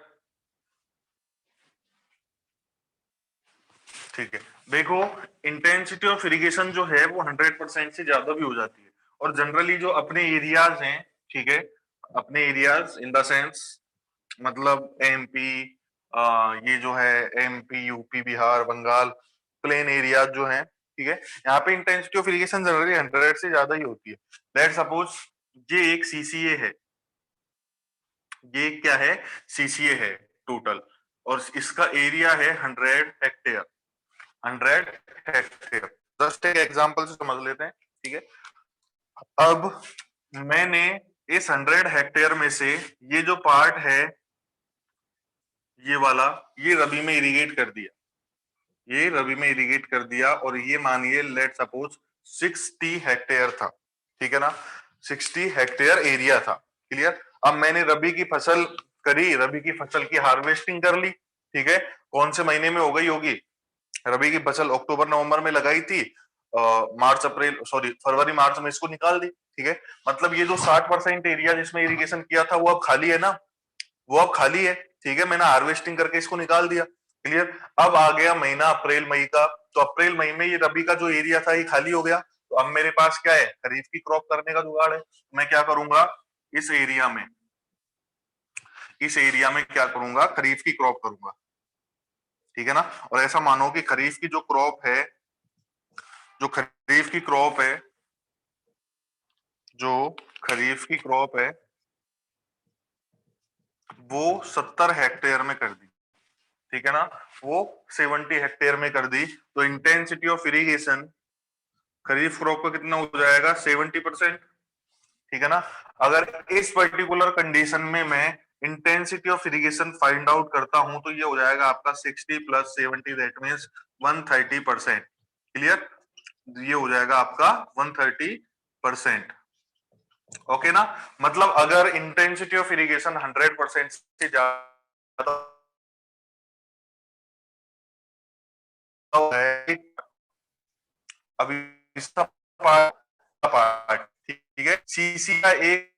ठीक है। देखो, इंटेंसिटी ऑफ इरिगेशन जो है वो 100% से ज्यादा भी हो जाती है। और जनरली जो अपने एरियाज हैं, ठीक है, अपने एरियाज इन द सेंस, मतलब एमपी, ये जो है MP, UP, Bihar, Bengal, plain area जो है, ठीक है, यहाँ पे इंटेंसिटी ऑफ इरिगेशन जनरली 100 से ज्यादा ही होती है। लेट सपोज ये एक सीसीए है, ये क्या है? सीसीए है टोटल, और इसका एरिया है 100 हेक्टेयर। 100 हेक्टेयर, जस्ट एक एग्जांपल से समझ लेते हैं, ठीक है। अब मैंने इस 100 हेक्टेयर में से ये जो पार्ट है, ये वाला, ये रबी में इरिगेट कर दिया, ये रबी में इरिगेट कर दिया, और ये मानिए लेट सपोज 60 हेक्टेयर था, ठीक है ना? 60 हेक्टेयर एरिया था। क्लियर? अब मैंने रबी की फसल करी, रबी की फसल की हार्वेस्टिंग कर ली, ठीक है। कौन से महीने में हो गई होगी? रबी की फसल अक्टूबर नवंबर में लगाई थी, मार्च अप्रैल सॉरी फरवरी मार्च में इसको निकाल दी, ठीक है। मतलब ये जो 60% एरिया जिसमें इरिगेशन किया था वो अब खाली है ना, वो अब खाली है, ठीक है। मैंने हार्वेस्टिंग करके इसको निकाल दिया। क्लियर? अब आ गया महीना अप्रैल मई का, तो अप्रैल मई में ये रबी का जो एरिया था ये खाली हो गया। तो अब मेरे पास क्या है? खरीफ की क्रॉप करने का जुगाड़ है। मैं क्या करूंगा? इस एरिया में, इस एरिया में क्या करूंगा? खरीफ की क्रॉप करूंगा, ठीक है ना? और ऐसा मानो कि खरीफ की जो क्रॉप है, जो खरीफ की क्रॉप है, जो खरीफ की क्रॉप है वो 70 हेक्टेयर में कर दी, ठीक है ना? वो 70 हेक्टेयर में कर दी, तो intensity of irrigation kharif crop का कितना हो जाएगा? 70%, ठीक है ना? अगर इस पर्टिकुलर कंडीशन में मैं intensity of irrigation find out करता हूं तो ये हो जाएगा आपका 60 + 70, दैट मीन्स 130%। क्लियर? ये हो जाएगा आपका 130%। ओके ना? मतलब अगर इंटेंसिटी ऑफ इरिगेशन 100% से ज्यादा है, अभी इसका पार्ट, ठीक है, सीसी का एक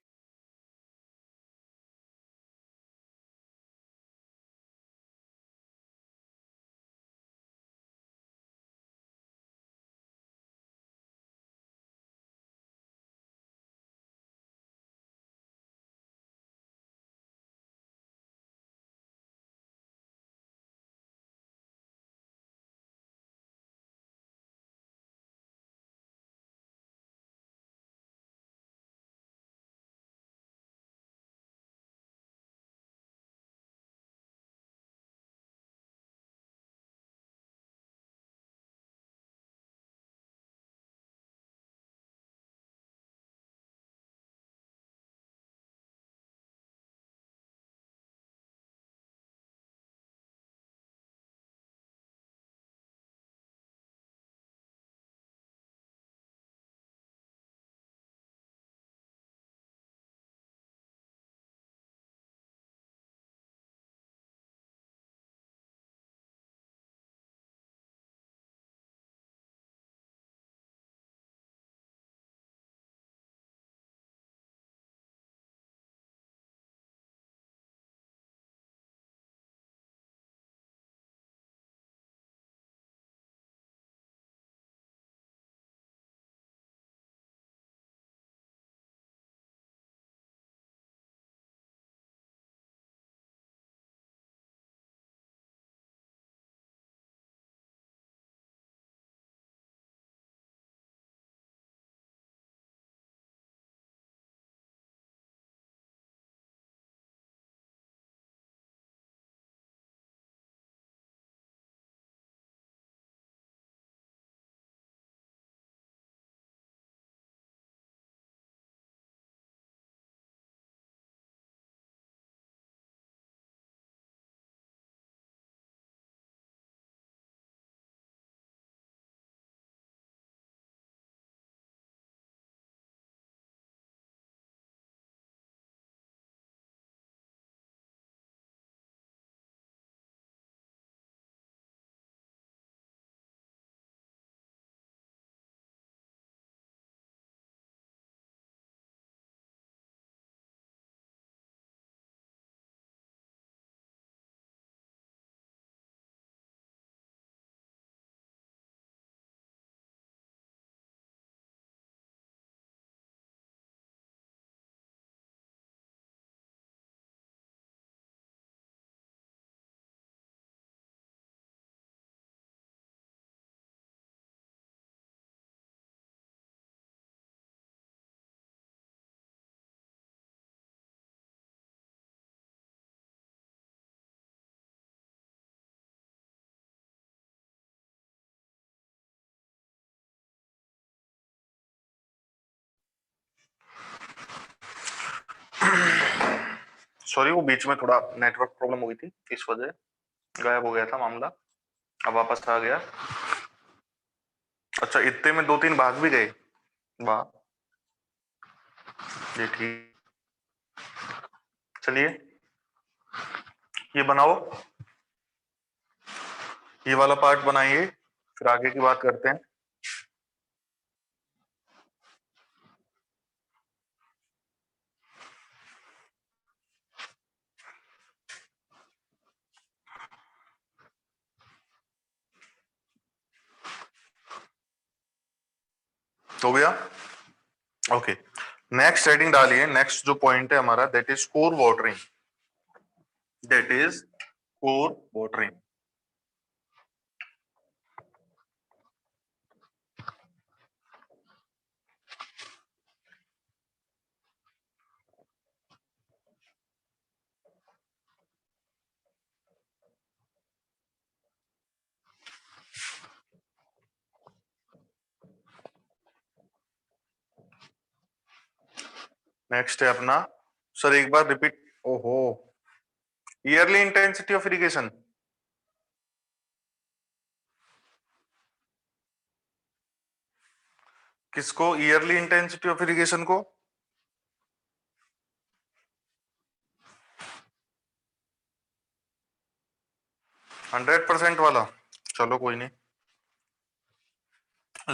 सॉरी, वो बीच में थोड़ा नेटवर्क प्रॉब्लम हुई थी, इस वजह गायब हो गया था मामला, अब वापस आ गया। अच्छा, इतने में 2-3 भाग भी गए, वाह, ये ठीक। चलिए ये बनाओ, ये वाला पार्ट बनाइए, फिर आगे की बात करते हैं। हो गया, ओके। नेक्स्ट हेडिंग डालिए, नेक्स्ट जो पॉइंट है हमारा, that is core watering, that is core watering. Next है अपना, सर एक बार रिपीट, ओहो, ईयरली इंटेंसिटी ऑफ इरिगेशन, किसको, ईयरली इंटेंसिटी ऑफ इरिगेशन को? 100% वाला, चलो कोई नहीं।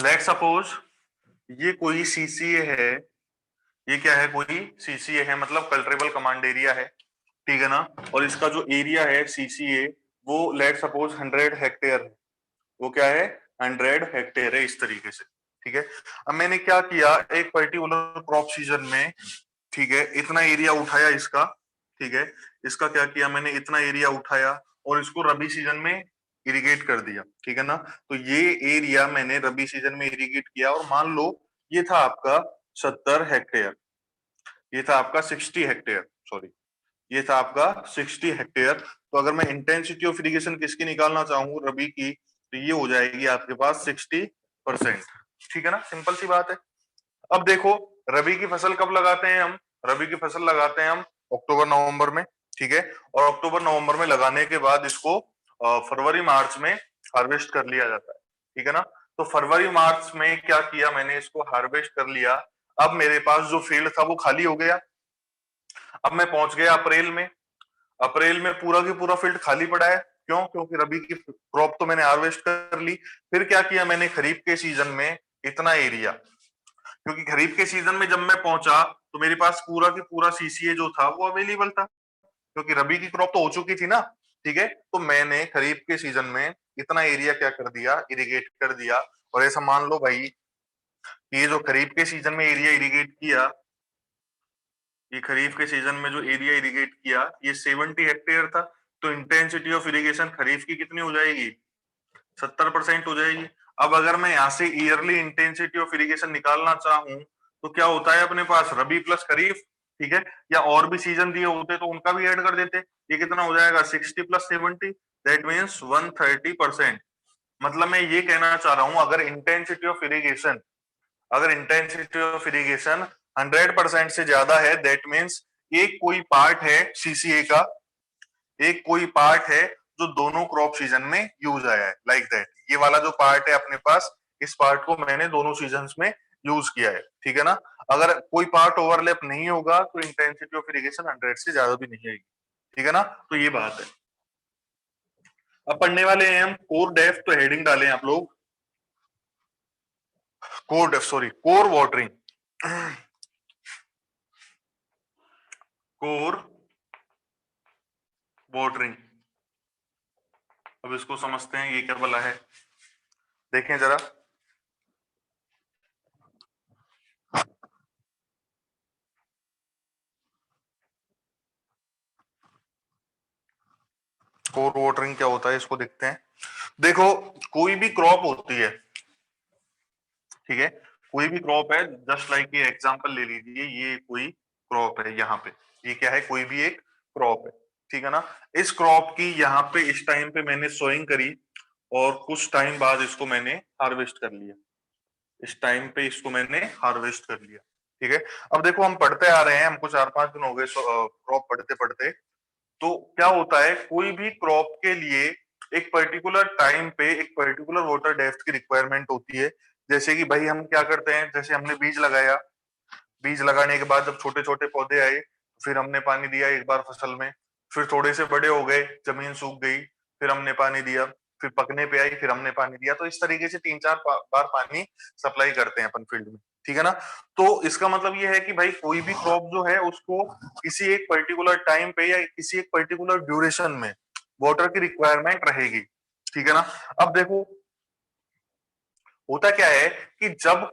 लेट सपोज ये कोई सीसीए है, ये क्या है, कोई सीसीए है, मतलब कल्ट्रेबल कमांड एरिया है, ठीक है ना, और इसका जो एरिया है सीसीए, वो लेट सपोज 100 हेक्टेयर है, वो क्या है, 100 हेक्टेयर है, इस तरीके से, ठीक है। अब मैंने क्या किया, एक पर्टिकुलर क्रॉप सीजन में, ठीक है, इतना एरिया उठाया इसका, ठीक है, इसका क्या किया मैंने, इतना एरिया उठाया और इसको रबी सीजन में इरिगेट कर दिया, ठीक है ना। तो ये एरिया मैंने रबी सीजन में इरिगेट किया, और मान लो ये था आपका 70 हेक्टेयर, ये था आपका 60 हेक्टेयर, सॉरी, ये था आपका 60 हेक्टेयर। तो अगर मैं इंटेंसिटी ऑफ इरिगेशन किसकी निकालना चाहूँ, रबी की, तो ये हो जाएगी आपके पास 60%, ठीक है ना, सिंपल सी बात है। अब देखो, रबी की फसल कब लगाते हैं हम, रबी की फसल लगाते हैं हम अक्टूबर नवंबर में, ठीक है, और अक्टूबर नवंबर में लगाने के बाद इसको फरवरी मार्च में हार्वेस्ट कर लिया जाता है, ठीक है ना। तो फरवरी मार्च में क्या किया मैंने, इसको हार्वेस्ट कर लिया, अब मेरे पास जो फील्ड था वो खाली हो गया। अब मैं पहुंच गया अप्रैल में, अप्रैल में पूरा की पूरा फील्ड खाली पड़ा है, क्यों, क्योंकि रबी की क्रॉप तो मैंने हार्वेस्ट कर ली। फिर क्या किया मैंने, खरीफ के सीजन में इतना एरिया, क्योंकि खरीफ के सीजन में जब मैं पहुंचा तो मेरे पास पूरा की पूरा सीसीए जो था वो अवेलेबल था, क्योंकि रबी की क्रॉप तो हो चुकी थी ना, ठीक है। तो मैंने खरीफ के सीजन में इतना एरिया क्या कर दिया, इरिगेट कर दिया। और ऐसा मान लो भाई, ये जो खरीफ के सीजन में एरिया इरिगेट किया, ये खरीफ के सीजन में जो एरिया इरिगेट किया ये 70 हेक्टेयर था, तो इंटेंसिटी ऑफ इरिगेशन खरीफ की कितनी हो जाएगी, 70% हो जाएगी। अब अगर मैं यहाँ से ईयरली इंटेंसिटी ऑफ इरिगेशन निकालना चाहूँ, तो क्या होता है अपने पास, रबी प्लस खरीफ, ठीक है, या और भी सीजन दिए होते तो उनका भी ऐड कर देते। ये कितना हो जाएगा, 60 + 70, दैट मीन्स 130%। मतलब मैं ये कहना चाह रहा हूँ, अगर इंटेंसिटी ऑफ इरिगेशन 100% से ज्यादा है, दैट मीन्स एक कोई पार्ट है सीसीए का, एक कोई पार्ट है जो दोनों क्रॉप सीजन में यूज आया है, लाइक दैट। ये वाला जो पार्ट है अपने पास, इस पार्ट को मैंने दोनों सीजन में यूज किया है, ठीक है ना। अगर कोई पार्ट ओवरलैप नहीं होगा तो इंटेंसिटी ऑफ इरिगेशन 100 से ज्यादा भी नहीं आएगी, ठीक है ना। तो ये बात है। अब पढ़ने वाले हैं हम कोर डेप्थ, तो हेडिंग डालें आप लोग, core depth, sorry, core watering, core watering. अब इसको समझते हैं ये क्या भला है, देखें जरा। कोर वाटरिंग क्या होता है, इसको देखते हैं। देखो, कोई भी क्रॉप होती है, ठीक है, कोई भी क्रॉप है, जस्ट लाइक ये एग्जांपल ले लीजिए, ये कोई क्रॉप है, यहाँ पे ये क्या है, कोई भी एक क्रॉप है, ठीक है ना। इस क्रॉप की यहाँ पे इस टाइम पे मैंने सोइंग करी, और कुछ टाइम बाद इसको मैंने हार्वेस्ट कर लिया, इस टाइम पे इसको मैंने हार्वेस्ट कर लिया, ठीक है। अब देखो हम पढ़ते आ रहे हैं, हमको 4-5 दिन हो गए क्रॉप पढ़ते पढ़ते। तो क्या होता है, कोई भी क्रॉप के लिए एक पर्टिकुलर टाइम पे एक पर्टिकुलर वाटर डेप्थ की रिक्वायरमेंट होती है। जैसे कि भाई हम क्या करते हैं, जैसे हमने बीज लगाया, बीज लगाने के बाद जब छोटे छोटे पौधे आए, फिर हमने पानी दिया एक बार फसल में, फिर थोड़े से बड़े हो गए, जमीन सूख गई, फिर हमने पानी दिया, फिर पकने पे आई, फिर हमने पानी दिया। तो इस तरीके से 3-4 बार पानी सप्लाई करते हैं अपन फील्ड में, ठीक है ना। तो इसका मतलब ये है कि भाई कोई भी क्रॉप जो है उसको किसी एक पर्टिकुलर टाइम पे या किसी एक पर्टिकुलर ड्यूरेशन में वाटर की रिक्वायरमेंट रहेगी, ठीक है ना। अब देखो होता क्या है कि जब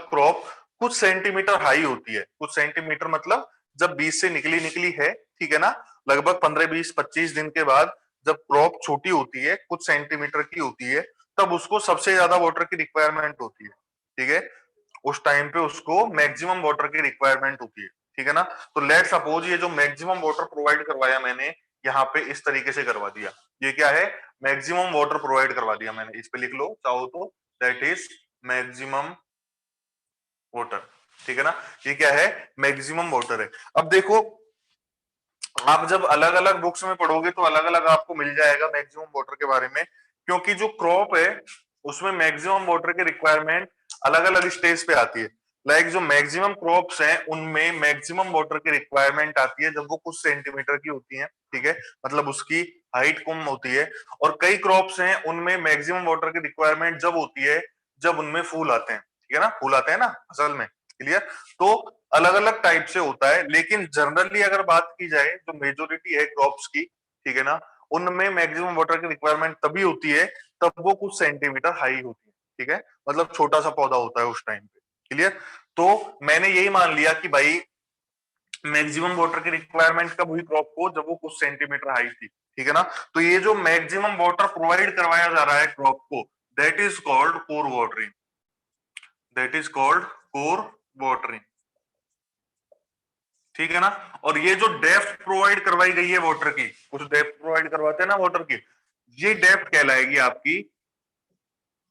क्रॉप कुछ सेंटीमीटर हाई होती है, कुछ सेंटीमीटर मतलब जब बीज से निकली निकली है, ठीक है ना, लगभग 15-20-25 दिन के बाद जब क्रॉप छोटी होती है, कुछ सेंटीमीटर की होती है, तब उसको सबसे ज्यादा वाटर की रिक्वायरमेंट होती है, ठीक है। उस टाइम पे उसको मैक्सिमम वाटर की रिक्वायरमेंट होती है, ठीक है ना। तो लेट सपोज ये जो मैक्सिमम वाटर प्रोवाइड करवाया मैंने यहाँ पे इस तरीके से करवा दिया, ये क्या है, मैक्सिमम वाटर प्रोवाइड करवा दिया मैंने, इस पे लिख लो चाहो तो, दैट इज मैक्सिमम वाटर, ठीक है ना। ये क्या है, मैक्सिमम वाटर है। अब देखो आप जब अलग अलग बुक्स में पढ़ोगे तो अलग अलग आपको मिल जाएगा मैक्सिमम वाटर के बारे में, क्योंकि जो क्रॉप है उसमें मैक्सिमम वाटर की रिक्वायरमेंट अलग अलग स्टेज पे आती है। लाइक जो मैक्सिमम क्रॉप्स हैं उनमें मैक्सिमम वाटर की रिक्वायरमेंट आती है जब वो कुछ सेंटीमीटर की होती है, ठीक है, मतलब उसकी हाइट कम होती है। और कई क्रॉप्स हैं उनमें मैक्सिमम वाटर की रिक्वायरमेंट जब होती है जब उनमें फूल आते हैं, ठीक है ना, फूल आते हैं ना असल में, क्लियर। तो अलग अलग टाइप से होता है, लेकिन जनरली अगर बात की जाए जो मेजोरिटी है क्रॉप्स की, ठीक है ना, उनमें मैक्सिमम वाटर की रिक्वायरमेंट तभी होती है तब वो कुछ सेंटीमीटर हाई होती है, ठीक है, मतलब छोटा सा पौधा होता है उस टाइम पे, क्लियर। तो मैंने यही मान लिया कि भाई मैक्सिमम वाटर की रिक्वायरमेंट कब हुई क्रॉप को, जब वो कुछ सेंटीमीटर हाई थी, ठीक है ना। तो ये जो मैक्सिमम वाटर प्रोवाइड करवाया जा रहा है क्रॉप को, that is called core watering, that is called core watering, ठीक है ना। और ये जो डेप्थ प्रोवाइड करवाई गई है वाटर की, कुछ डेप्थ प्रोवाइड करवाते हैं ना वाटर की, ये डेप्थ कहलाएगी आपकी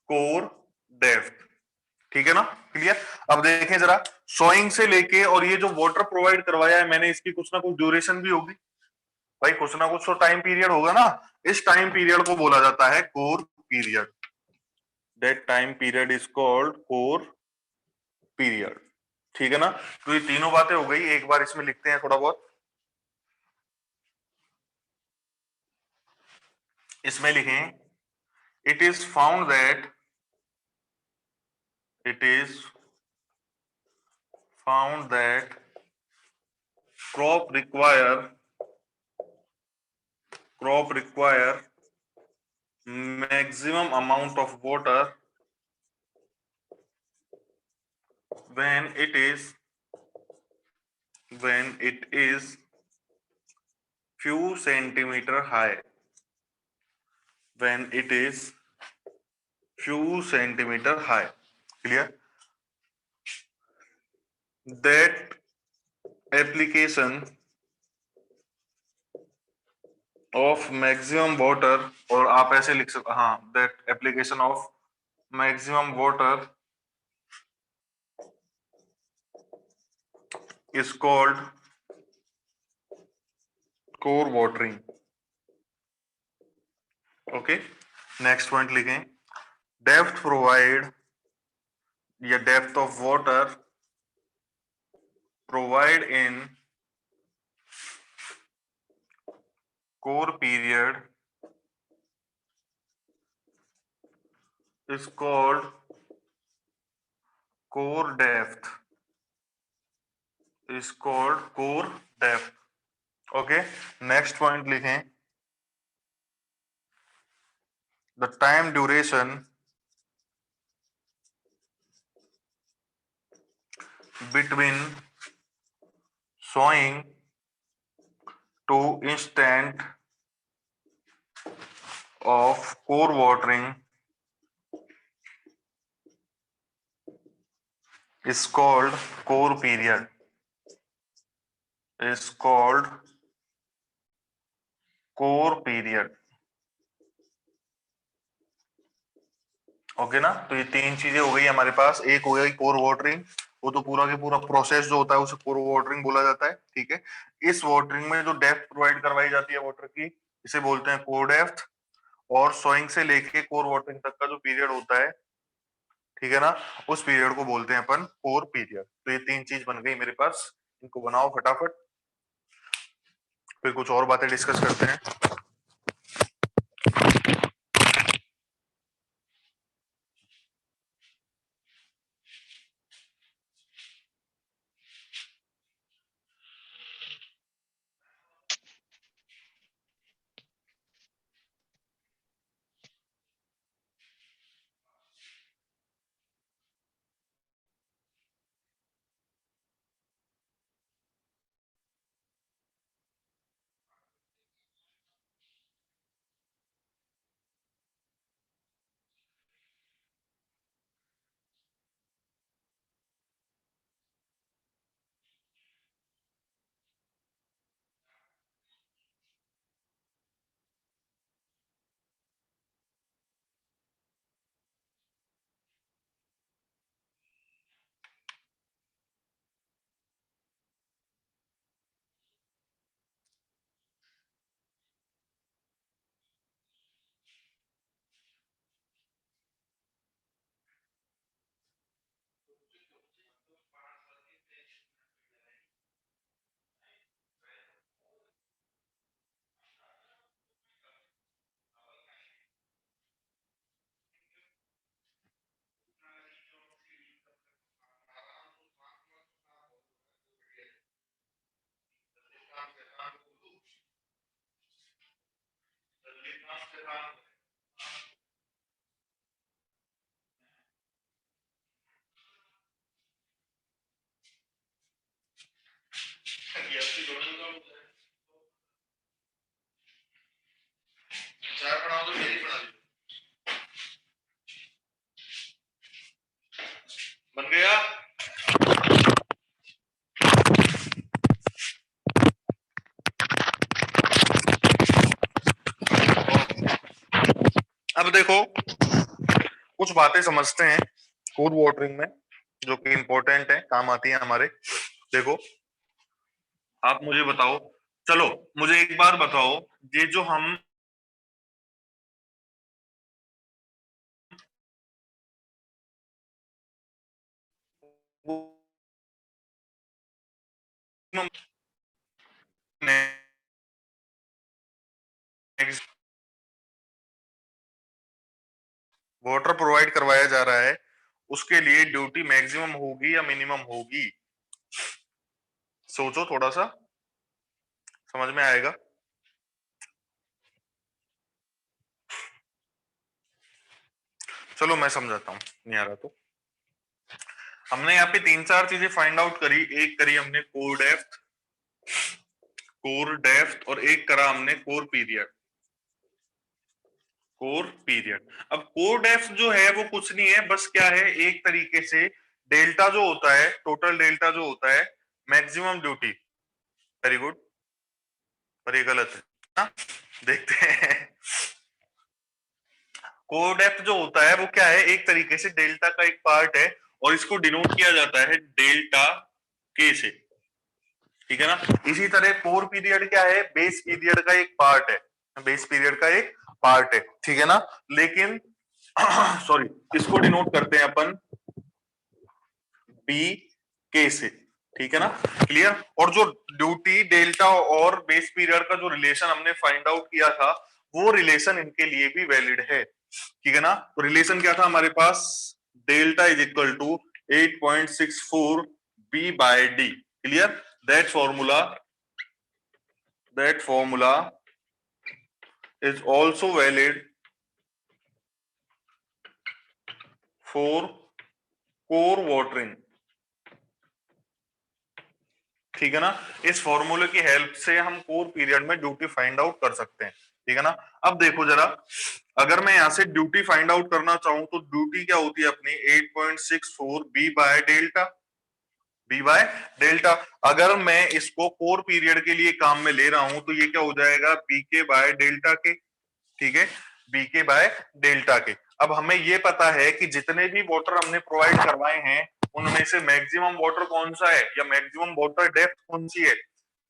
कोर डेप्थ, ठीक है ना, क्लियर। अब देखें जरा, सोइंग से लेके और ये जो वाटर प्रोवाइड करवाया है मैंने, इसकी कुछ ना कुछ ड्यूरेशन भी होगी भाई, कुछ ना कुछ तो टाइम पीरियड होगा ना। इस टाइम पीरियड को बोला जाता है core period, that time period is called core period, ठीक है ना। तो ये तीनों बातें हो गई, एक बार इसमें लिखते हैं थोड़ा बहुत, इसमें लिखें, it is found that it is found that crop require crop require maximum amount of water when it is when it is few centimeter high, when it is few centimeter high, clear. That application of maximum water, और आप ऐसे लिख सकते, हाँ, that application of maximum water is called core watering, okay. Next point लिखें, depth provide या depth of water provide in core period is called core depth, is called core depth, okay. Next point लिखें, the time duration between sowing to instant of core watering is called core period, is called core period, okay ना। तो ये तीन चीजें हो गई हमारे पास, एक हो गई कोर वाटरिंग, वो तो पूरा के पूरा प्रोसेस जो होता है उसे कोर वाटरिंग बोला जाता है। ठीक है, इस वाटरिंग में जो डेप्थ प्रोवाइड करवाई जाती है वाटर की, इसे बोलते हैं कोर डेप्थ। और सोइंग से लेके कोर वाटरिंग तक का जो पीरियड होता है, ठीक है ना, उस पीरियड को बोलते हैं अपन कोर पीरियड। तो ये तीन चीज बन गई मेरे पास, इनको बनाओ फटाफट, फिर कुछ और बातें डिस्कस करते हैं। बन गया। अब देखो कुछ बातें समझते हैं कोर वाटरिंग में, जो कि इंपॉर्टेंट है, काम आती है हमारे। देखो, आप मुझे बताओ, चलो मुझे एक बार बताओ, ये जो हम वाटर प्रोवाइड करवाया जा रहा है, उसके लिए ड्यूटी मैक्सिमम होगी या मिनिमम होगी? सोचो थोड़ा सा, समझ में आएगा। चलो मैं समझाता हूँ, नहीं आ रहा तो। हमने यहाँ पे तीन चार चीजें फाइंड आउट करी। एक करी हमने कोर डेप्थ और एक करा हमने कोर पीरियड। कोर पीरियड, अब कोर डेप्थ जो है वो कुछ नहीं है, बस क्या है, एक तरीके से डेल्टा जो होता है, टोटल डेल्टा जो होता है, मैक्सिमम ड्यूटी। वेरी गुड, पर ये गलत है ना? देखते हैं। कोर डेप्थ जो होता है वो क्या है, एक तरीके से डेल्टा का एक पार्ट है, और इसको डिनोट किया जाता है डेल्टा के से। ठीक है ना? इसी तरह कोर पीरियड क्या है, बेस पीरियड का एक पार्ट है, बेस पीरियड का एक पार्ट है। ठीक है ना? लेकिन सॉरी, इसको डिनोट करते हैं अपन बी के से। ठीक है ना? क्लियर? और जो ड्यूटी डेल्टा और बेस पीरियड का जो रिलेशन हमने फाइंड आउट किया था, वो रिलेशन इनके लिए भी वैलिड है। ठीक है ना? तो रिलेशन क्या था हमारे पास, delta is equal to 8.64 B by D. Clear? That formula is also valid for core watering। ठीक है ना? इस फॉर्मूले की हेल्प से हम कोर पीरियड में ड्यूटी फाइंड आउट कर सकते हैं। ठीक है ना? अब देखो जरा, अगर मैं यहां से ड्यूटी फाइंड आउट करना चाहूं तो ड्यूटी क्या होती है अपनी, 8.64 B by delta. B by delta. अगर मैं इसको कोर पीरियड के लिए काम में ले रहा हूं तो ये क्या हो जाएगा, बी के बाय डेल्टा के। ठीक है, बी के बाय डेल्टा के। अब हमें ये पता है कि जितने भी वाटर हमने प्रोवाइड करवाए हैं उनमें से मैक्सिमम वाटर कौन सा है या मैक्सिमम वाटर डेप्थ कौन सी है,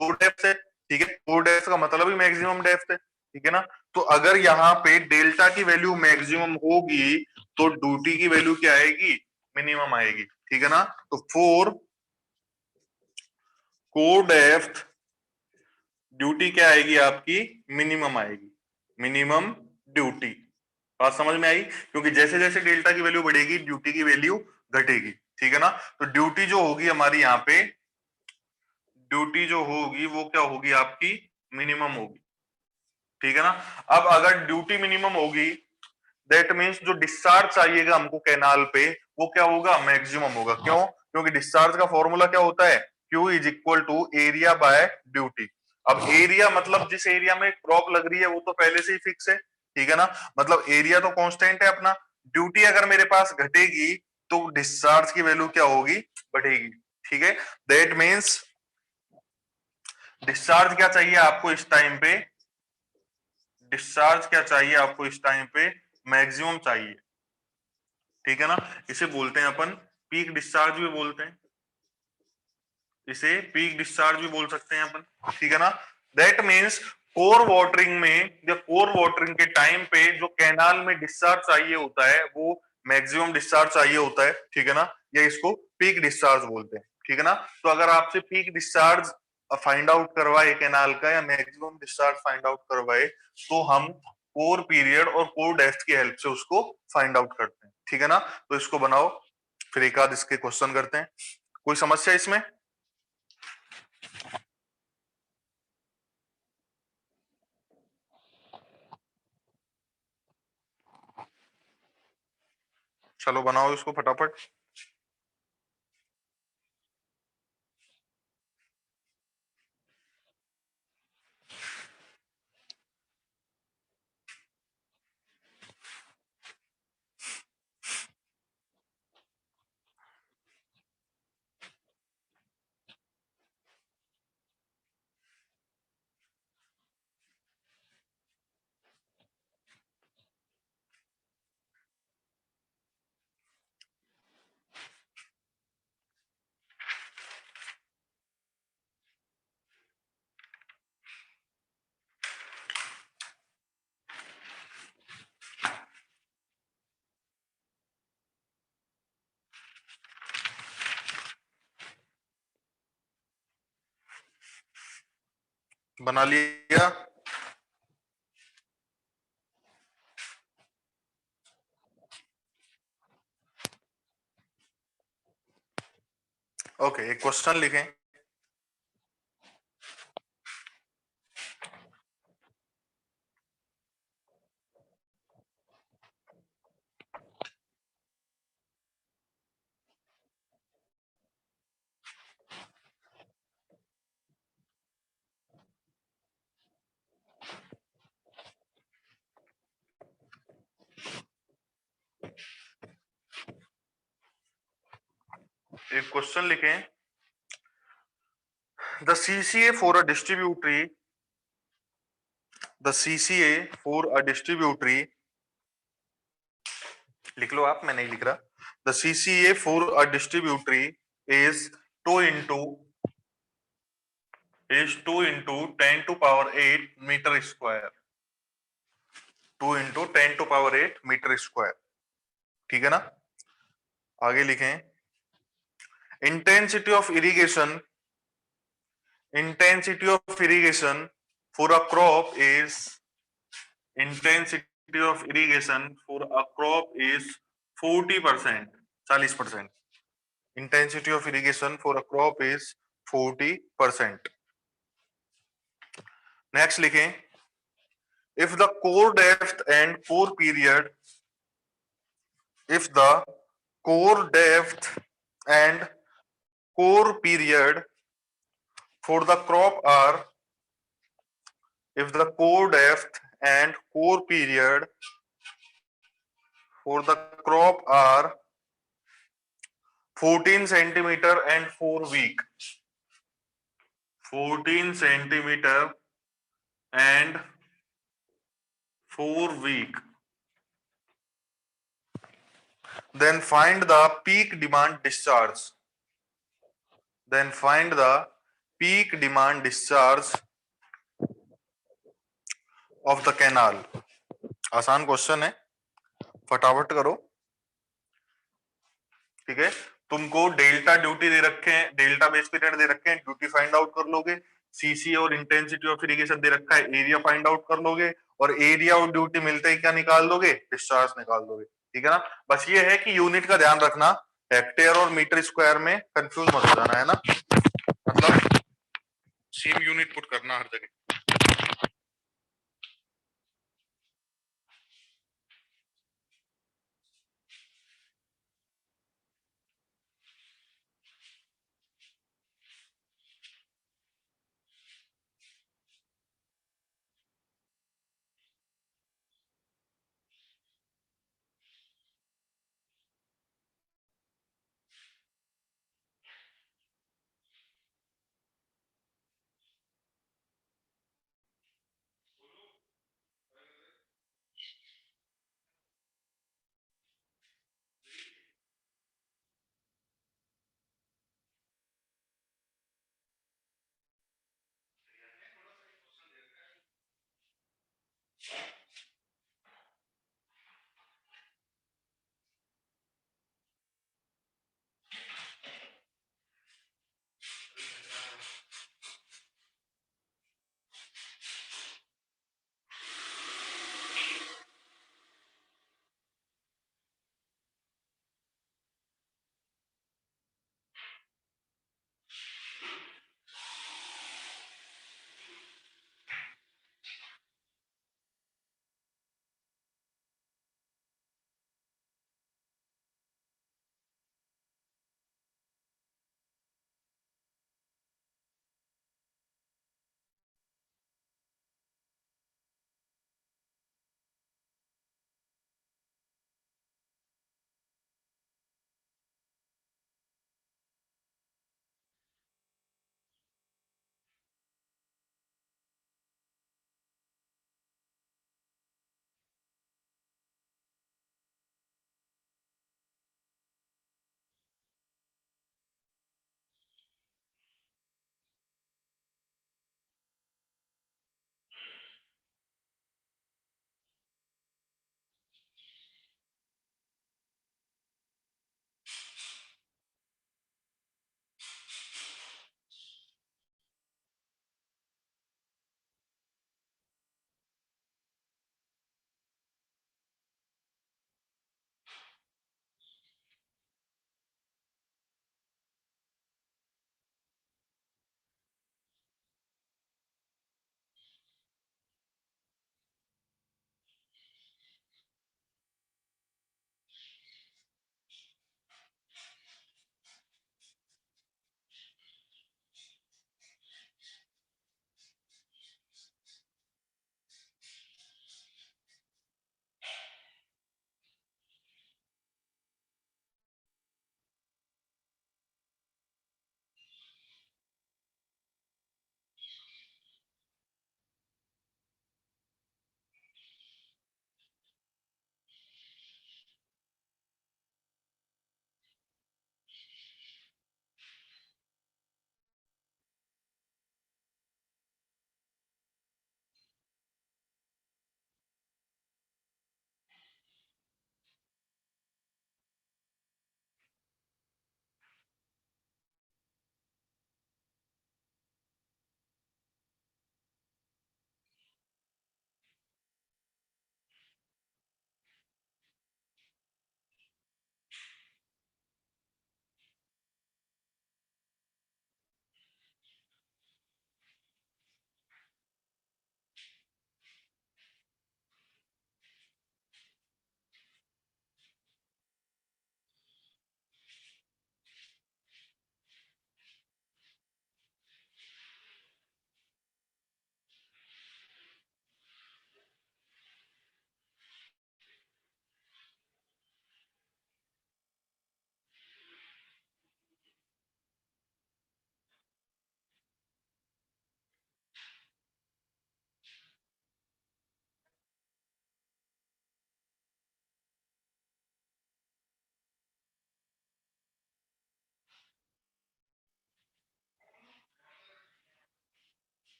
कोर डेप्थ है। ठीक है, कोर डेप्थ का मतलब ही मैक्सिमम डेप्थ है। ठीक है ना, तो अगर यहाँ पे डेल्टा की वैल्यू मैक्सिमम होगी तो ड्यूटी की वैल्यू क्या आएगी, मिनिमम आएगी। ठीक है ना, तो फोर कोर डेप्थ ड्यूटी क्या आएगी आपकी, मिनिमम आएगी, मिनिमम ड्यूटी। बात समझ में आई, क्योंकि जैसे जैसे डेल्टा की वैल्यू बढ़ेगी ड्यूटी की वैल्यू घटेगी। ठीक है ना, तो ड्यूटी जो होगी हमारी यहाँ पे, ड्यूटी जो होगी वो क्या होगी आपकी, मिनिमम होगी। ठीक है ना, अब अगर ड्यूटी मिनिमम होगी दैट मीन्स जो डिस्चार्ज चाहिएगा हमको कैनाल पे वो क्या होगा, मैक्सिमम होगा। क्यों, क्योंकि डिस्चार्ज का फॉर्मूला क्या होता है, Q is equal to area by duty. अब एरिया मतलब जिस एरिया में क्रॉप लग रही है वो तो पहले से ही फिक्स है। ठीक है ना, मतलब एरिया तो कांस्टेंट है अपना, ड्यूटी अगर मेरे पास घटेगी तो डिस्चार्ज की वैल्यू क्या होगी, बढ़ेगी। ठीक है, दैट मीन्स डिस्चार्ज क्या चाहिए आपको इस टाइम पे, डिस्चार्ज क्या चाहिए आपको इस टाइम पे, मैक्सिमम चाहिए। ठीक है ना, इसे बोलते हैं अपन पीक डिस्चार्ज भी बोलते हैं, इसे पीक डिस्चार्ज भी बोल सकते हैं अपन। ठीक है ना, दैट मीन्स कोर वाटरिंग में या कोर वाटरिंग के टाइम पे जो कैनाल में डिस्चार्ज चाहिए होता है वो मैक्सिमम डिस्चार्ज चाहिए होता है। ठीक है ना, या इसको पीक डिस्चार्ज बोलते हैं। ठीक है ना, तो अगर आपसे पीक डिस्चार्ज फाइंड आउट करवाए कैनाल का या मैक्सिमम डिस्चार्ज फाइंड आउट करवाए तो हम कोर पीरियड और कोर डेप्थ की हेल्प से उसको फाइंड आउट करते हैं। ठीक है ना, तो इसको बनाओ, फिर एक आध इसके क्वेश्चन करते हैं। कोई समस्या इसमें? चलो बनाओ इसको फटाफट। बना लिया? ओके, एक क्वेश्चन लिखें। एक क्वेश्चन लिखें, the CCA for a distributary, the CCA for a distributary, लिख लो आप, मैं नहीं लिख रहा। The CCA for a distributary is 2 into is 2 into 10 to power 8 metre square, 2 into 10 to power 8 metre square. ठीक है ना, आगे लिखें, intensity of irrigation, intensity of irrigation for a crop is, intensity of irrigation for a crop is 40%, 40%। intensity of irrigation for a crop is 40%। Next लिखें, if the core depth and core period, if the core depth and core period for the crop are, if the core depth and core period for the crop are 14 centimeter and 4 week, 14 centimeter and 4 week, Then find the peak demand discharge. Then find the peak demand discharge of the canal. आसान question है, फटाफट करो। ठीक है, तुमको delta duty दे रखे हैं, delta base period दे रखे हैं, ड्यूटी फाइंड आउट कर लोगे। सीसी और इंटेंसिटी ऑफ इरिगेशन दे रखा है, एरिया फाइंड आउट कर लोगे। और एरिया और ड्यूटी मिलते ही क्या निकाल दोगे? डिस्चार्ज निकाल दोगे। ठीक है ना? बस ये है कि यूनिट का ध्यान रखना, हेक्टेयर और मीटर स्क्वायर में कंफ्यूज मत हो जाना, है ना? मतलब सेम यूनिट पुट करना हर जगह।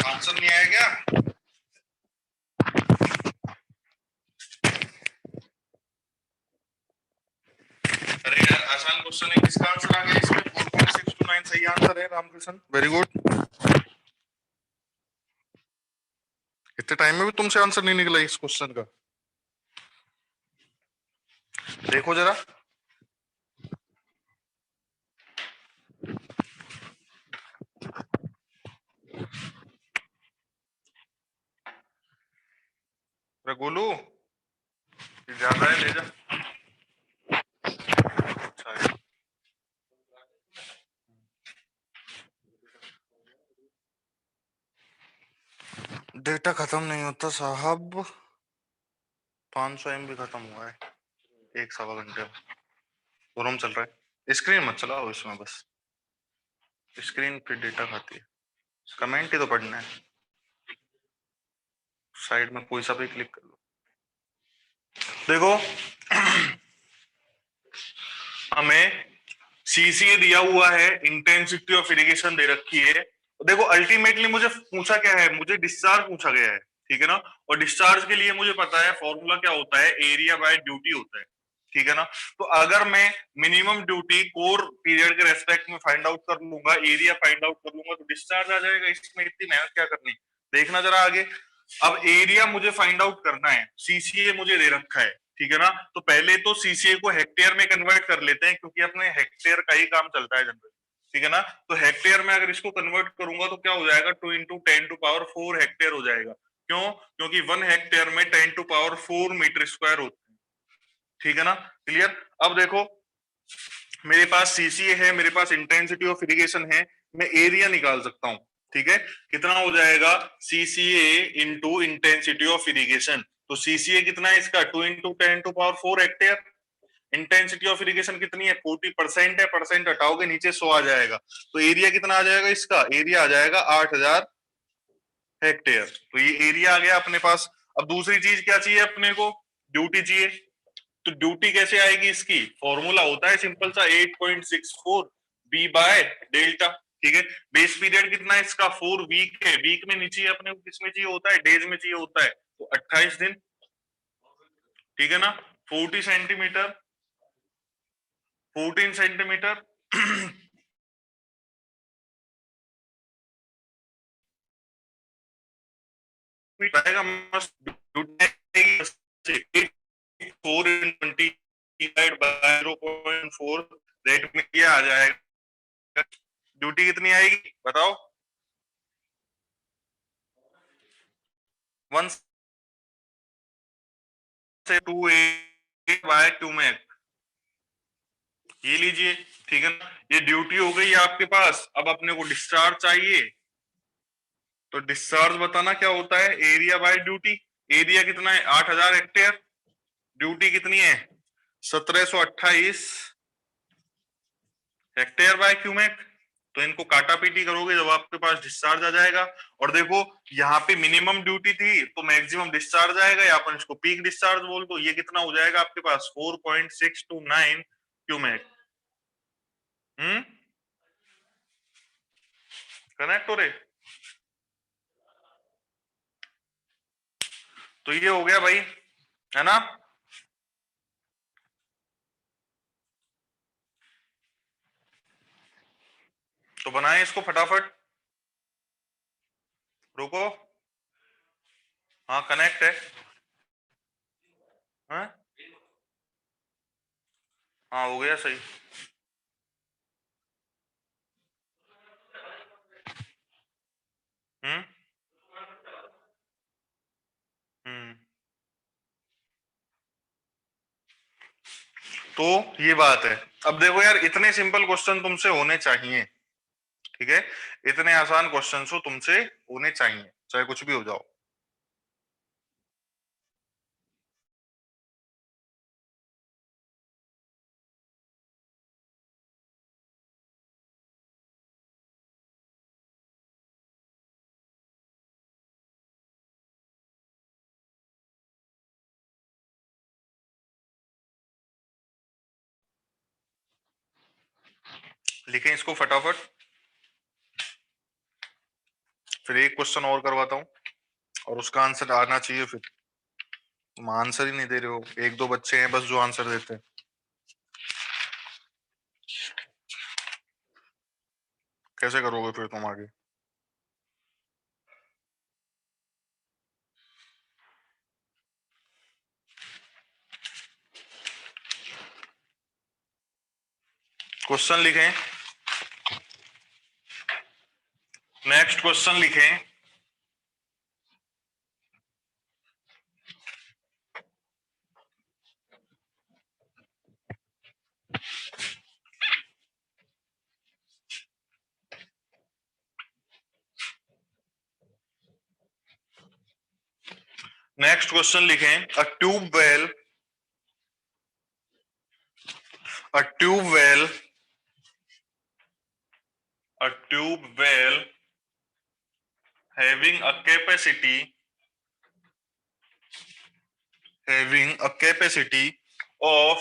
आंसर नहीं आया क्या? अरे यार आसान क्वेश्चन है, किसका आंसर आ गया इसमें? 4.629 सही आंसर है रामकृष्ण, वेरी गुड। इतने टाइम में भी तुमसे आंसर नहीं निकला इस क्वेश्चन का? देखो जरा। अरे गोलू, ज्यादा है, ले जा। अच्छा है। डेटा खत्म नहीं होता साहब, 500 MB खत्म हुआ है 1 सवा घंटे में। फोरम चल रहा है, स्क्रीन मत चलाओ इसमें, बस स्क्रीन पे डेटा खाती है। कमेंट ही तो पढ़ना है, साइड में कोई सा भी क्लिक कर लो। देखो हमें सीसीए दिया हुआ है, इंटेंसिटी ऑफ इरिगेशन दे रखी है। देखो अल्टीमेटली मुझे पूछा क्या है, मुझे डिस्चार्ज पूछा गया है, ठीक है ना। और डिस्चार्ज के लिए मुझे पता है फॉर्मूला क्या होता है, एरिया बाय ड्यूटी होता है, ठीक है ना। तो अगर मैं मिनिमम ड्यूटी कोर पीरियड के रेस्पेक्ट में फाइंड आउट कर लूंगा, एरिया फाइंड आउट कर लूंगा, तो डिस्चार्ज आ जाएगा। इसमें इतनी मेहनत क्या करनी, देखना जरा आगे। अब एरिया मुझे फाइंड आउट करना है, सीसीए मुझे दे रखा है, ठीक है ना। तो पहले तो सीसीए को हेक्टेयर में कन्वर्ट कर लेते हैं, क्योंकि अपने हेक्टेयर का ही काम चलता है जनरली, ठीक है ना। तो हेक्टेयर में अगर इसको कन्वर्ट करूंगा तो क्या हो जाएगा, 2 × 10⁴ हेक्टेयर हो जाएगा। क्यों? क्योंकि 1 हेक्टेयर में 10⁴ मीटर स्क्वायर होते हैं, ठीक है ना। क्लियर? अब देखो मेरे पास सीसीए है, मेरे पास इंटेंसिटी ऑफ इरिगेशन है, मैं एरिया निकाल सकता हूं, ठीक है। कितना हो जाएगा, CCA into intensity of irrigation. तो सीसीए कितना है इसका, 2 × 10⁴ हेक्टेयर। इंटेंसिटी ऑफ इरिगेशन कितनी है, 40% है, परसेंट हटाओगे नीचे 100 आ जाएगा। तो एरिया कितना आ जाएगा, इसका एरिया आ जाएगा 8000 हेक्टेयर। तो ये एरिया आ गया अपने पास। अब दूसरी चीज क्या चाहिए अपने को, ड्यूटी चाहिए। तो ड्यूटी कैसे आएगी, इसकी फॉर्मूला होता है सिंपल सा, 8.64 बी बाय डेल्टा, ठीक है। बेस पीरियड कितना है इसका, 4 वीक है। वीक में नीचे अपने को किसमें चाहिए होता है, डेज में चाहिए होता है, तो 28 दिन, ठीक है ना। 40 सेंटीमीटर, 14 सेंटीमीटर आएगा मस्त। 4 × 20 डिवाइड बाय 0.4, रेट में क्या आ जाएगा, ड्यूटी कितनी आएगी बताओ। 1/2 में, ये लीजिए, ठीक है ना। ये ड्यूटी हो गई आपके पास। अब अपने को डिस्चार्ज चाहिए, तो डिस्चार्ज बताना क्या होता है, एरिया बाय ड्यूटी। एरिया कितना है, 8000 हेक्टेयर। ड्यूटी कितनी है, 1728 हेक्टेयर बाय क्यूमेक। तो इनको काटा पीटी करोगे जब आपके पास डिस्चार्ज आ जाएगा। और देखो यहाँ पे मिनिमम ड्यूटी थी तो मैक्सिमम डिस्चार्ज आएगा, या अपन इसको पीक डिस्चार्ज बोल दो। ये कितना हो जाएगा आपके पास, 4.629 क्यूमेक। कनेक्ट हो रहे। तो ये हो गया भाई, है ना। तो बनाए इसको फटाफट, रुको। हाँ कनेक्ट है। हाँ हाँ हो गया सही। हम्म हम्म। तो ये बात है। अब देखो यार, इतने सिंपल क्वेश्चन तुमसे होने चाहिए, ठीक है। इतने आसान क्वेश्चन हो तुमसे होने चाहिए, चाहे कुछ भी हो जाओ। लिखें इसको फटाफट, फिर एक क्वेश्चन और करवाता हूं और उसका आंसर आना चाहिए। फिर तुम आंसर ही नहीं दे रहे हो, एक दो बच्चे हैं बस जो आंसर देते हैं। कैसे करोगे फिर तुम आगे? क्वेश्चन लिखें, नेक्स्ट क्वेश्चन लिखें। नेक्स्ट क्वेश्चन लिखें, a tube well a tube well having a capacity of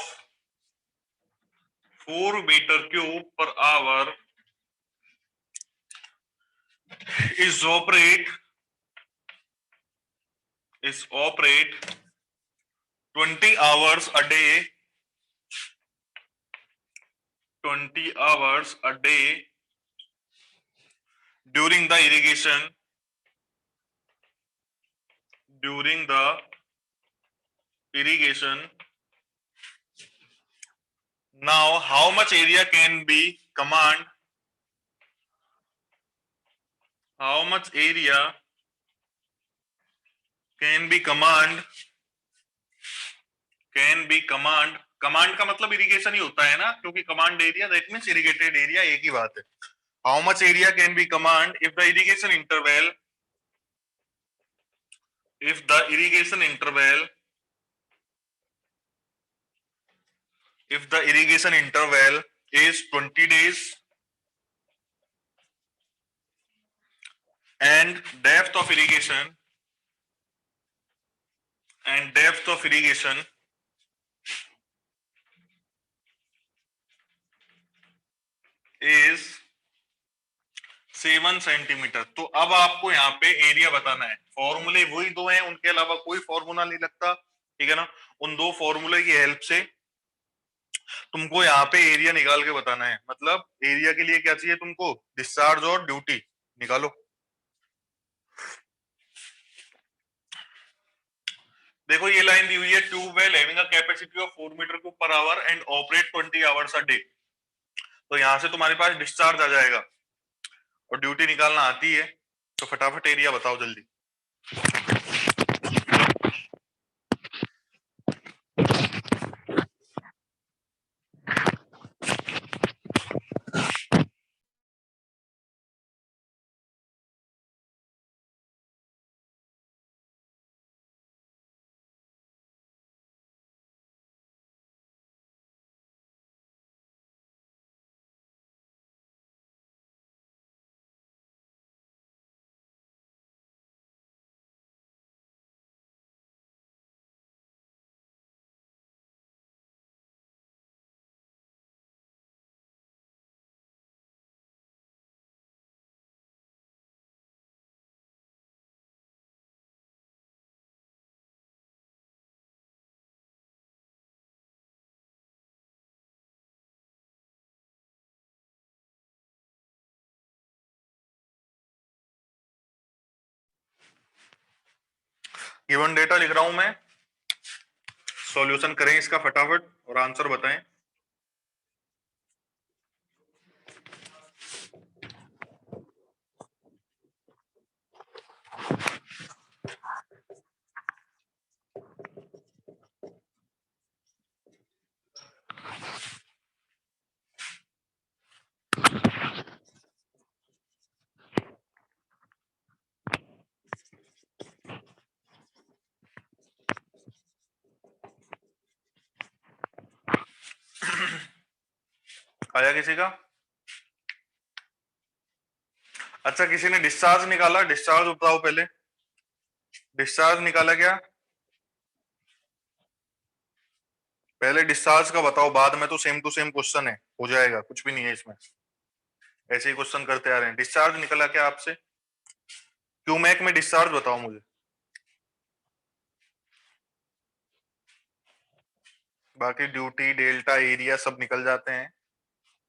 4 meter cube per hour is operate 20 hours a day 20 hours a day during the irrigation. Now how much area can be command how much area can be command का मतलब irrigation ही होता है ना, क्योंकि command area that means irrigated area, एक ही बात है। How much area can be command if the irrigation interval if the irrigation interval is 20 days and depth of irrigation is 7 centimetre. तो अब आपको यहाँ पे एरिया बताना है। फॉर्मूले वही दो हैं, उनके अलावा कोई फॉर्मूला नहीं लगता, ठीक है ना। उन दो फॉर्मूले की हेल्प से तुमको यहाँ पे एरिया निकाल के बताना है। मतलब एरिया के लिए क्या चाहिए तुमको, डिस्चार्ज और ड्यूटी निकालो। देखो ये लाइन दी हुई है, tubewell having a capacity of 4 metre cube per hour and operate 20 hours a day. तो यहां से तुम्हारे पास डिस्चार्ज आ जाएगा और ड्यूटी निकालना आती है, तो फटाफट एरिया बताओ जल्दी। गिवन डेटा लिख रहा हूं मैं, सॉल्यूशन करें इसका फटाफट और आंसर बताएं। आया किसी का? अच्छा, किसी ने डिस्चार्ज निकाला? डिस्चार्ज बताओ पहले, डिस्चार्ज निकाला क्या? पहले डिस्चार्ज का बताओ, बाद में तो सेम टू सेम क्वेश्चन है, हो जाएगा, कुछ भी नहीं है इसमें। ऐसे ही क्वेश्चन करते आ रहे हैं। डिस्चार्ज निकला क्या आपसे? क्यूमैक में डिस्चार्ज बताओ मुझे। बाकी ड्यूटी, डेल्टा, एरिया सब निकल जाते हैं,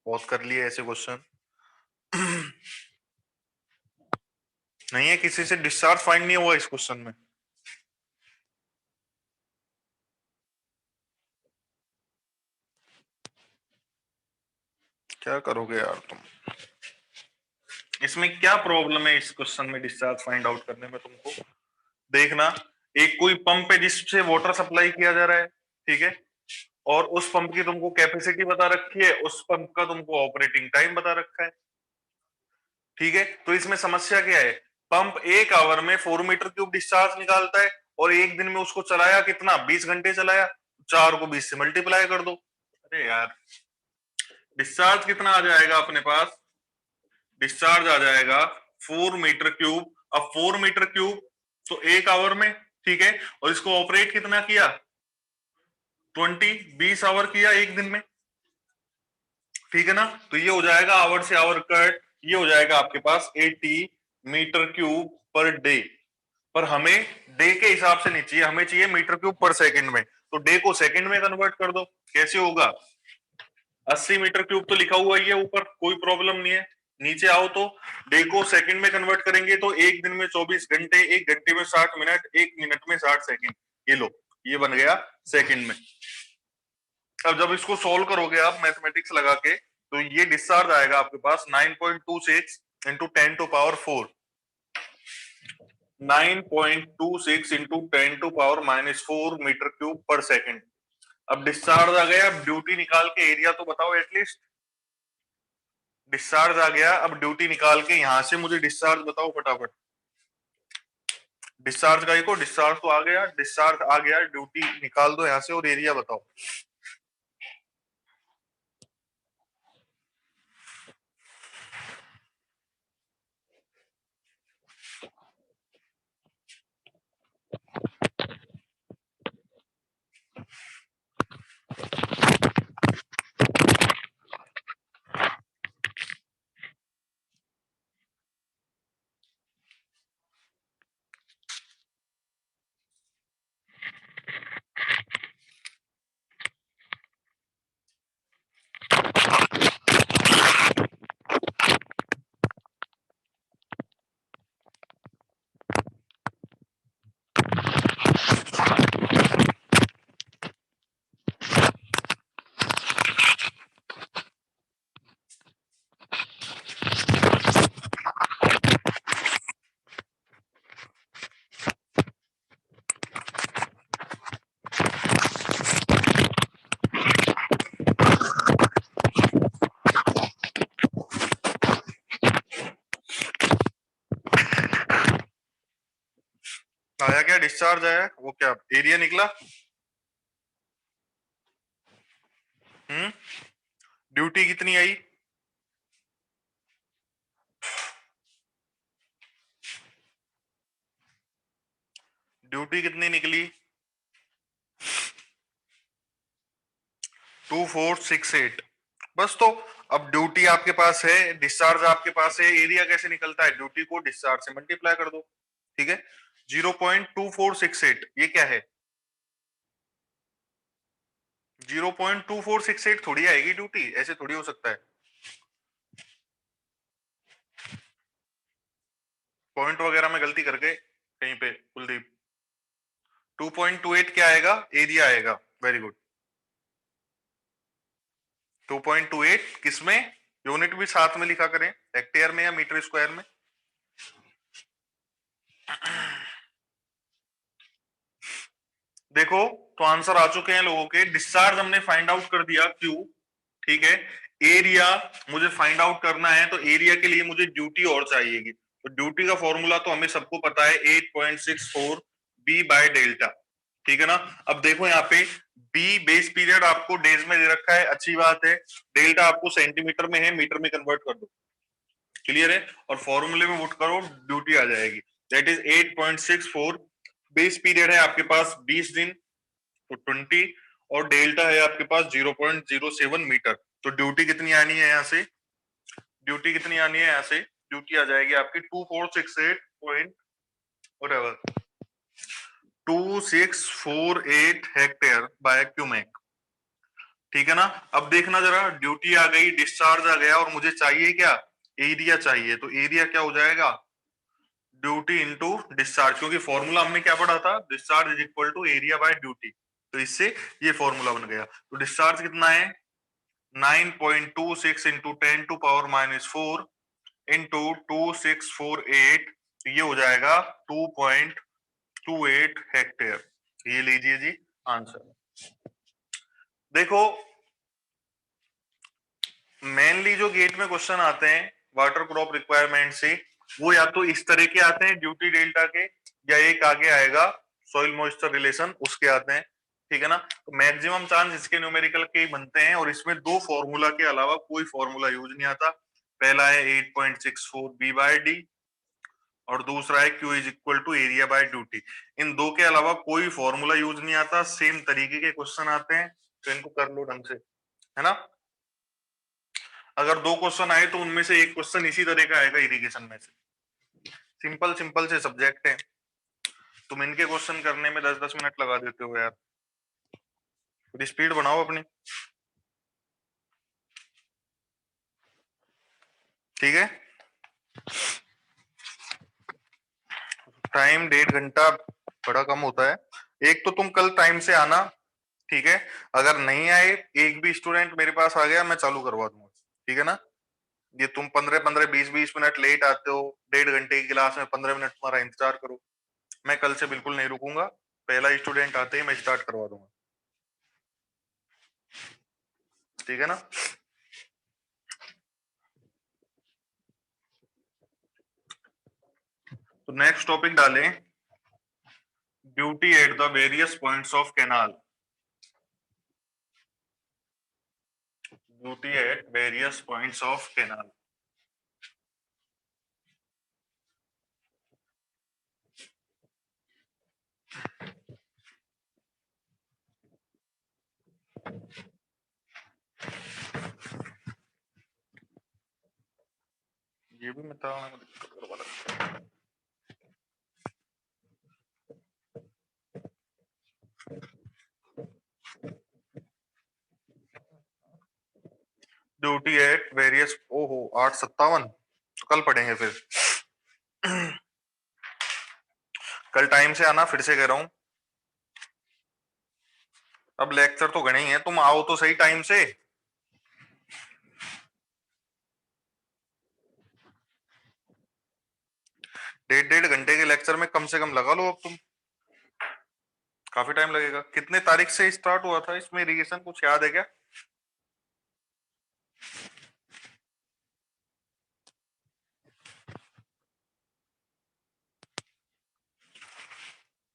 बहुत कर लिए ऐसे क्वेश्चन। नहीं है किसी से डिस्चार्ज फाइंड नहीं हुआ इस क्वेश्चन में? क्या करोगे यार तुम? इसमें क्या प्रॉब्लम है इस क्वेश्चन में डिस्चार्ज फाइंड आउट करने में तुमको? देखना, एक कोई पंप है जिससे वाटर सप्लाई किया जा रहा है, ठीक है, और उस पंप की तुमको कैपेसिटी बता रखी है, उस पंप का तुमको ऑपरेटिंग टाइम बता रखा है, ठीक है। तो इसमें समस्या क्या है? पंप 1 आवर में 4 मीटर क्यूब डिस्चार्ज निकालता है, और एक दिन में उसको चलाया कितना? 20 घंटे चलाया। 4 को 20 से मल्टीप्लाई कर दो। अरे यार, डिस्चार्ज कितना आ जाएगा अपने पास? डिस्चार्ज आ जाएगा 4 मीटर क्यूब। अब 4 मीटर क्यूब तो 1 आवर में, ठीक है, और इसको ऑपरेट कितना किया? 20 किया एक दिन में, ठीक है ना। तो ये हो जाएगा आवर से आवर कट, ये हो जाएगा आपके पास 80 मीटर क्यूब पर डे। पर हमें डे के हिसाब से नहीं चाहिए, हमें चाहिए मीटर क्यूब पर सेकंड में। तो डे को सेकंड में कन्वर्ट कर दो। कैसे होगा? 80 मीटर क्यूब तो लिखा हुआ ही है ऊपर, कोई प्रॉब्लम नहीं है। नीचे आओ तो डे को सेकंड में कन्वर्ट करेंगे तो एक दिन में 24 घंटे, 1 घंटे में 60 मिनट, 1 मिनट में 60 सेकंड। ये लो, ये बन गया सेकंड में। अब जब इसको सोल्व करोगे आप मैथमेटिक्स लगा के, तो ये डिस्चार्ज आएगा आपके पास 9.26 इंटू 10⁴। 9.26 इंटू 10⁻⁻⁴ मीटर क्यूब पर सेकंड। अब डिस्चार्ज आ गया, अब ड्यूटी निकाल के एरिया तो बताओ एटलीस्ट। डिस्चार्ज आ गया, अब ड्यूटी निकाल के यहां से मुझे डिस्चार्ज बताओ फटाफट। डिस्चार्ज का को डिस्चार्ज तो आ गया, डिस्चार्ज आ गया, ड्यूटी निकाल दो यहां से और एरिया बताओ। आया क्या? डिस्चार्ज आया, वो क्या एरिया निकला? ड्यूटी कितनी आई? ड्यूटी कितनी निकली? 2468। बस तो अब ड्यूटी आपके पास है, डिस्चार्ज आपके पास है, एरिया कैसे निकलता है? ड्यूटी को डिस्चार्ज से मल्टीप्लाई कर दो, ठीक है। 0.2468 ये क्या है? 0.2468 थोड़ी आएगी ड्यूटी, ऐसे थोड़ी हो सकता है। पॉइंट वगैरह में गलती करके कहीं पे कुलदीप। 2.28 क्या आएगा? एरिया आएगा। Very good. 2.28 किसमें? यूनिट भी साथ में लिखा करें, हेक्टेयर में या मीटर स्क्वायर में। देखो, तो आंसर आ चुके हैं लोगों के। डिस्चार्ज हमने फाइंड आउट कर दिया क्यू, ठीक है। एरिया मुझे फाइंड आउट करना है, तो एरिया के लिए मुझे ड्यूटी और चाहिएगी। तो ड्यूटी का फॉर्मूला तो हमें सबको पता है, 8.64 बी बाय डेल्टा, ठीक है ना। अब देखो यहाँ पे बी बेस पीरियड आपको डेज में दे रखा है, अच्छी बात है। डेल्टा आपको सेंटीमीटर में है, मीटर में कन्वर्ट कर दो, क्लियर है। और फॉर्मूले में पुट करो, ड्यूटी आ जाएगी। That is 8.64। बेस पीरियड है आपके पास 20 दिन, तो 20, और डेल्टा है आपके पास 0.07 मीटर। तो ड्यूटी कितनी आनी है यहाँ से? ड्यूटी कितनी आनी है, यहाँ से ड्यूटी आ जाएगी आपकी 2648 हेक्टेयर बाय क्यूमेक। ठीक है ना। अब देखना जरा, ड्यूटी आ गई, डिस्चार्ज आ गया, और मुझे चाहिए क्या, एरिया चाहिए। तो एरिया क्या हो जाएगा, ड्यूटी इंटू डिस्चार्ज, क्योंकि फॉर्मूला हमने क्या पढ़ा था, discharge is equal to area by duty. तो इससे ये फॉर्मूला बन गया। तो डिस्चार्ज कितना है, 9.26 इंटू 10⁻⁻⁴ इंटू 2648, ये हो जाएगा 2.28 हेक्टेयर। ये लीजिए जी आंसर। देखो मेनली जो गेट में क्वेश्चन आते हैं वाटर क्रॉप रिक्वायरमेंट से, वो या तो इस तरह के आते हैं ड्यूटी डेल्टा के, या एक आगे आएगा सॉइल मॉइस्चर रिलेशन, उसके आते हैं। ठीक है ना। तो मैक्सिमम चांस इसके न्यूमेरिकल के ही बनते हैं, और इसमें दो फॉर्मूला के अलावा कोई फॉर्मूला यूज नहीं आता। पहला है 8.64 बी बाय डी, और दूसरा है Q is equal to area by duty. इन दो के अलावा कोई फॉर्मूला यूज नहीं आता, सेम तरीके के क्वेश्चन आते हैं, तो इनको कर लो ढंग से, है ना। अगर दो क्वेश्चन आए तो उनमें से एक क्वेश्चन इसी तरह का आएगा इरिगेशन में से। सिंपल सिंपल से सब्जेक्ट है, तुम इनके क्वेश्चन करने में 10-10 मिनट लगा देते हो यार। थोड़ी स्पीड बनाओ अपनी, ठीक है। टाइम 1.5 घंटा बड़ा कम होता है। एक तो तुम कल टाइम से आना, ठीक है। अगर नहीं आए, एक भी स्टूडेंट मेरे पास आ गया, मैं चालू करवा दूंगा, ठीक है ना। ये तुम 15-15 20-20 मिनट लेट आते हो, 1.5 घंटे की क्लास में 15 मिनट तुम्हारा इंतजार करो। मैं कल से बिल्कुल नहीं रुकूंगा, पहला स्टूडेंट आते ही मैं स्टार्ट करवा दूंगा, ठीक है ना। तो नेक्स्ट टॉपिक डालें, duty at the various points of canal. Duty at various points of canal. ये भी मैं ड्यूटी एट वेरियस, ओहो 8:57, तो कल पढ़ेंगे फिर। कल टाइम से आना, फिर से कह रहा हूं। अब लेक्चर तो गणे ही है, तुम आओ तो सही टाइम से। 1.5 घंटे के लेक्चर में कम से कम लगा लो अब तुम, काफी टाइम लगेगा। कितने तारीख से स्टार्ट हुआ था इसमें इरिगेशन, कुछ याद है क्या।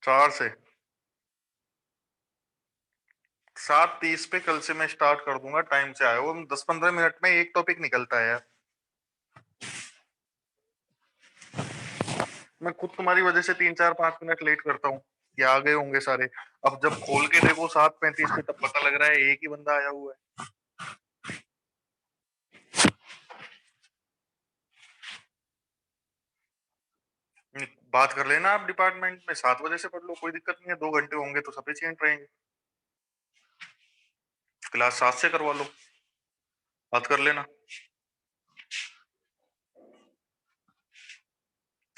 4 से 7:30 पे कल से मैं स्टार्ट कर दूंगा, टाइम से आए हो। 10-15 मिनट में एक टॉपिक निकलता है यार। मैं खुद तुम्हारी वजह से 3-4-5 मिनट लेट करता हूँ, ये आ गए होंगे सारे। अब जब खोल के देखो 7:35 पे, तब पता लग रहा है एक ही बंदा आया हुआ है। बात कर लेना आप डिपार्टमेंट में, 7 बजे से पढ़ लो, कोई दिक्कत नहीं है। 2 घंटे होंगे तो सफिशिएंट रहेंगे। क्लास 7 से करवा लो, बात कर लेना,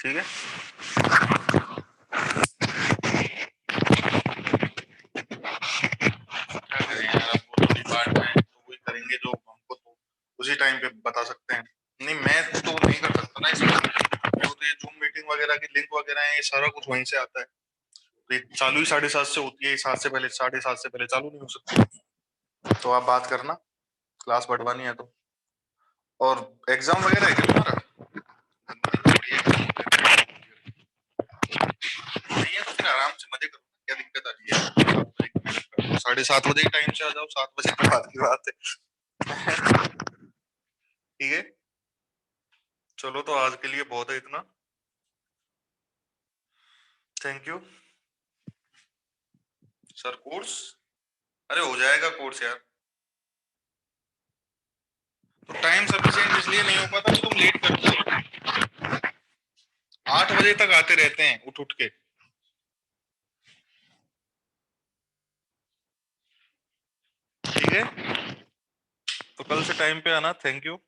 ठीक है। क्या करें यार, अब वो तो डिपार्टमेंट तो वही करेंगे जो हमको तो उसी टाइम पे बता सकते हैं। नहीं मैं तो नहीं कर सकता ना इसमें, जो तो ये जूम मीटिंग वगैरह की लिंक वगैरह है, ये सारा कुछ वहीं से आता है। तो ये चालू ही 7:30 से होती है, 7 से पहले, 7:30 से पहले चालू नहीं हो सकती। तो आप बात करना, क्लास बढ़वानी है तो। और एग्जाम वगैरह है क्या तुम्हारा, नहीं है तो फिर आराम से मजे करो, क्या दिक्कत आ रही है। 7:30 टाइम से आ जाओ, 7 बजे के बाद की बात है। ठीक है, चलो तो आज के लिए बहुत है इतना। Thank you sir. कोर्स, अरे हो जाएगा कोर्स यार। तो टाइम सफिशिएंट इसलिए नहीं हो पाता कि तुम लेट करते हो। 8 बजे तक आते रहते हैं उठ उठ के। ठीक है, तो कल से टाइम पे आना। Thank you.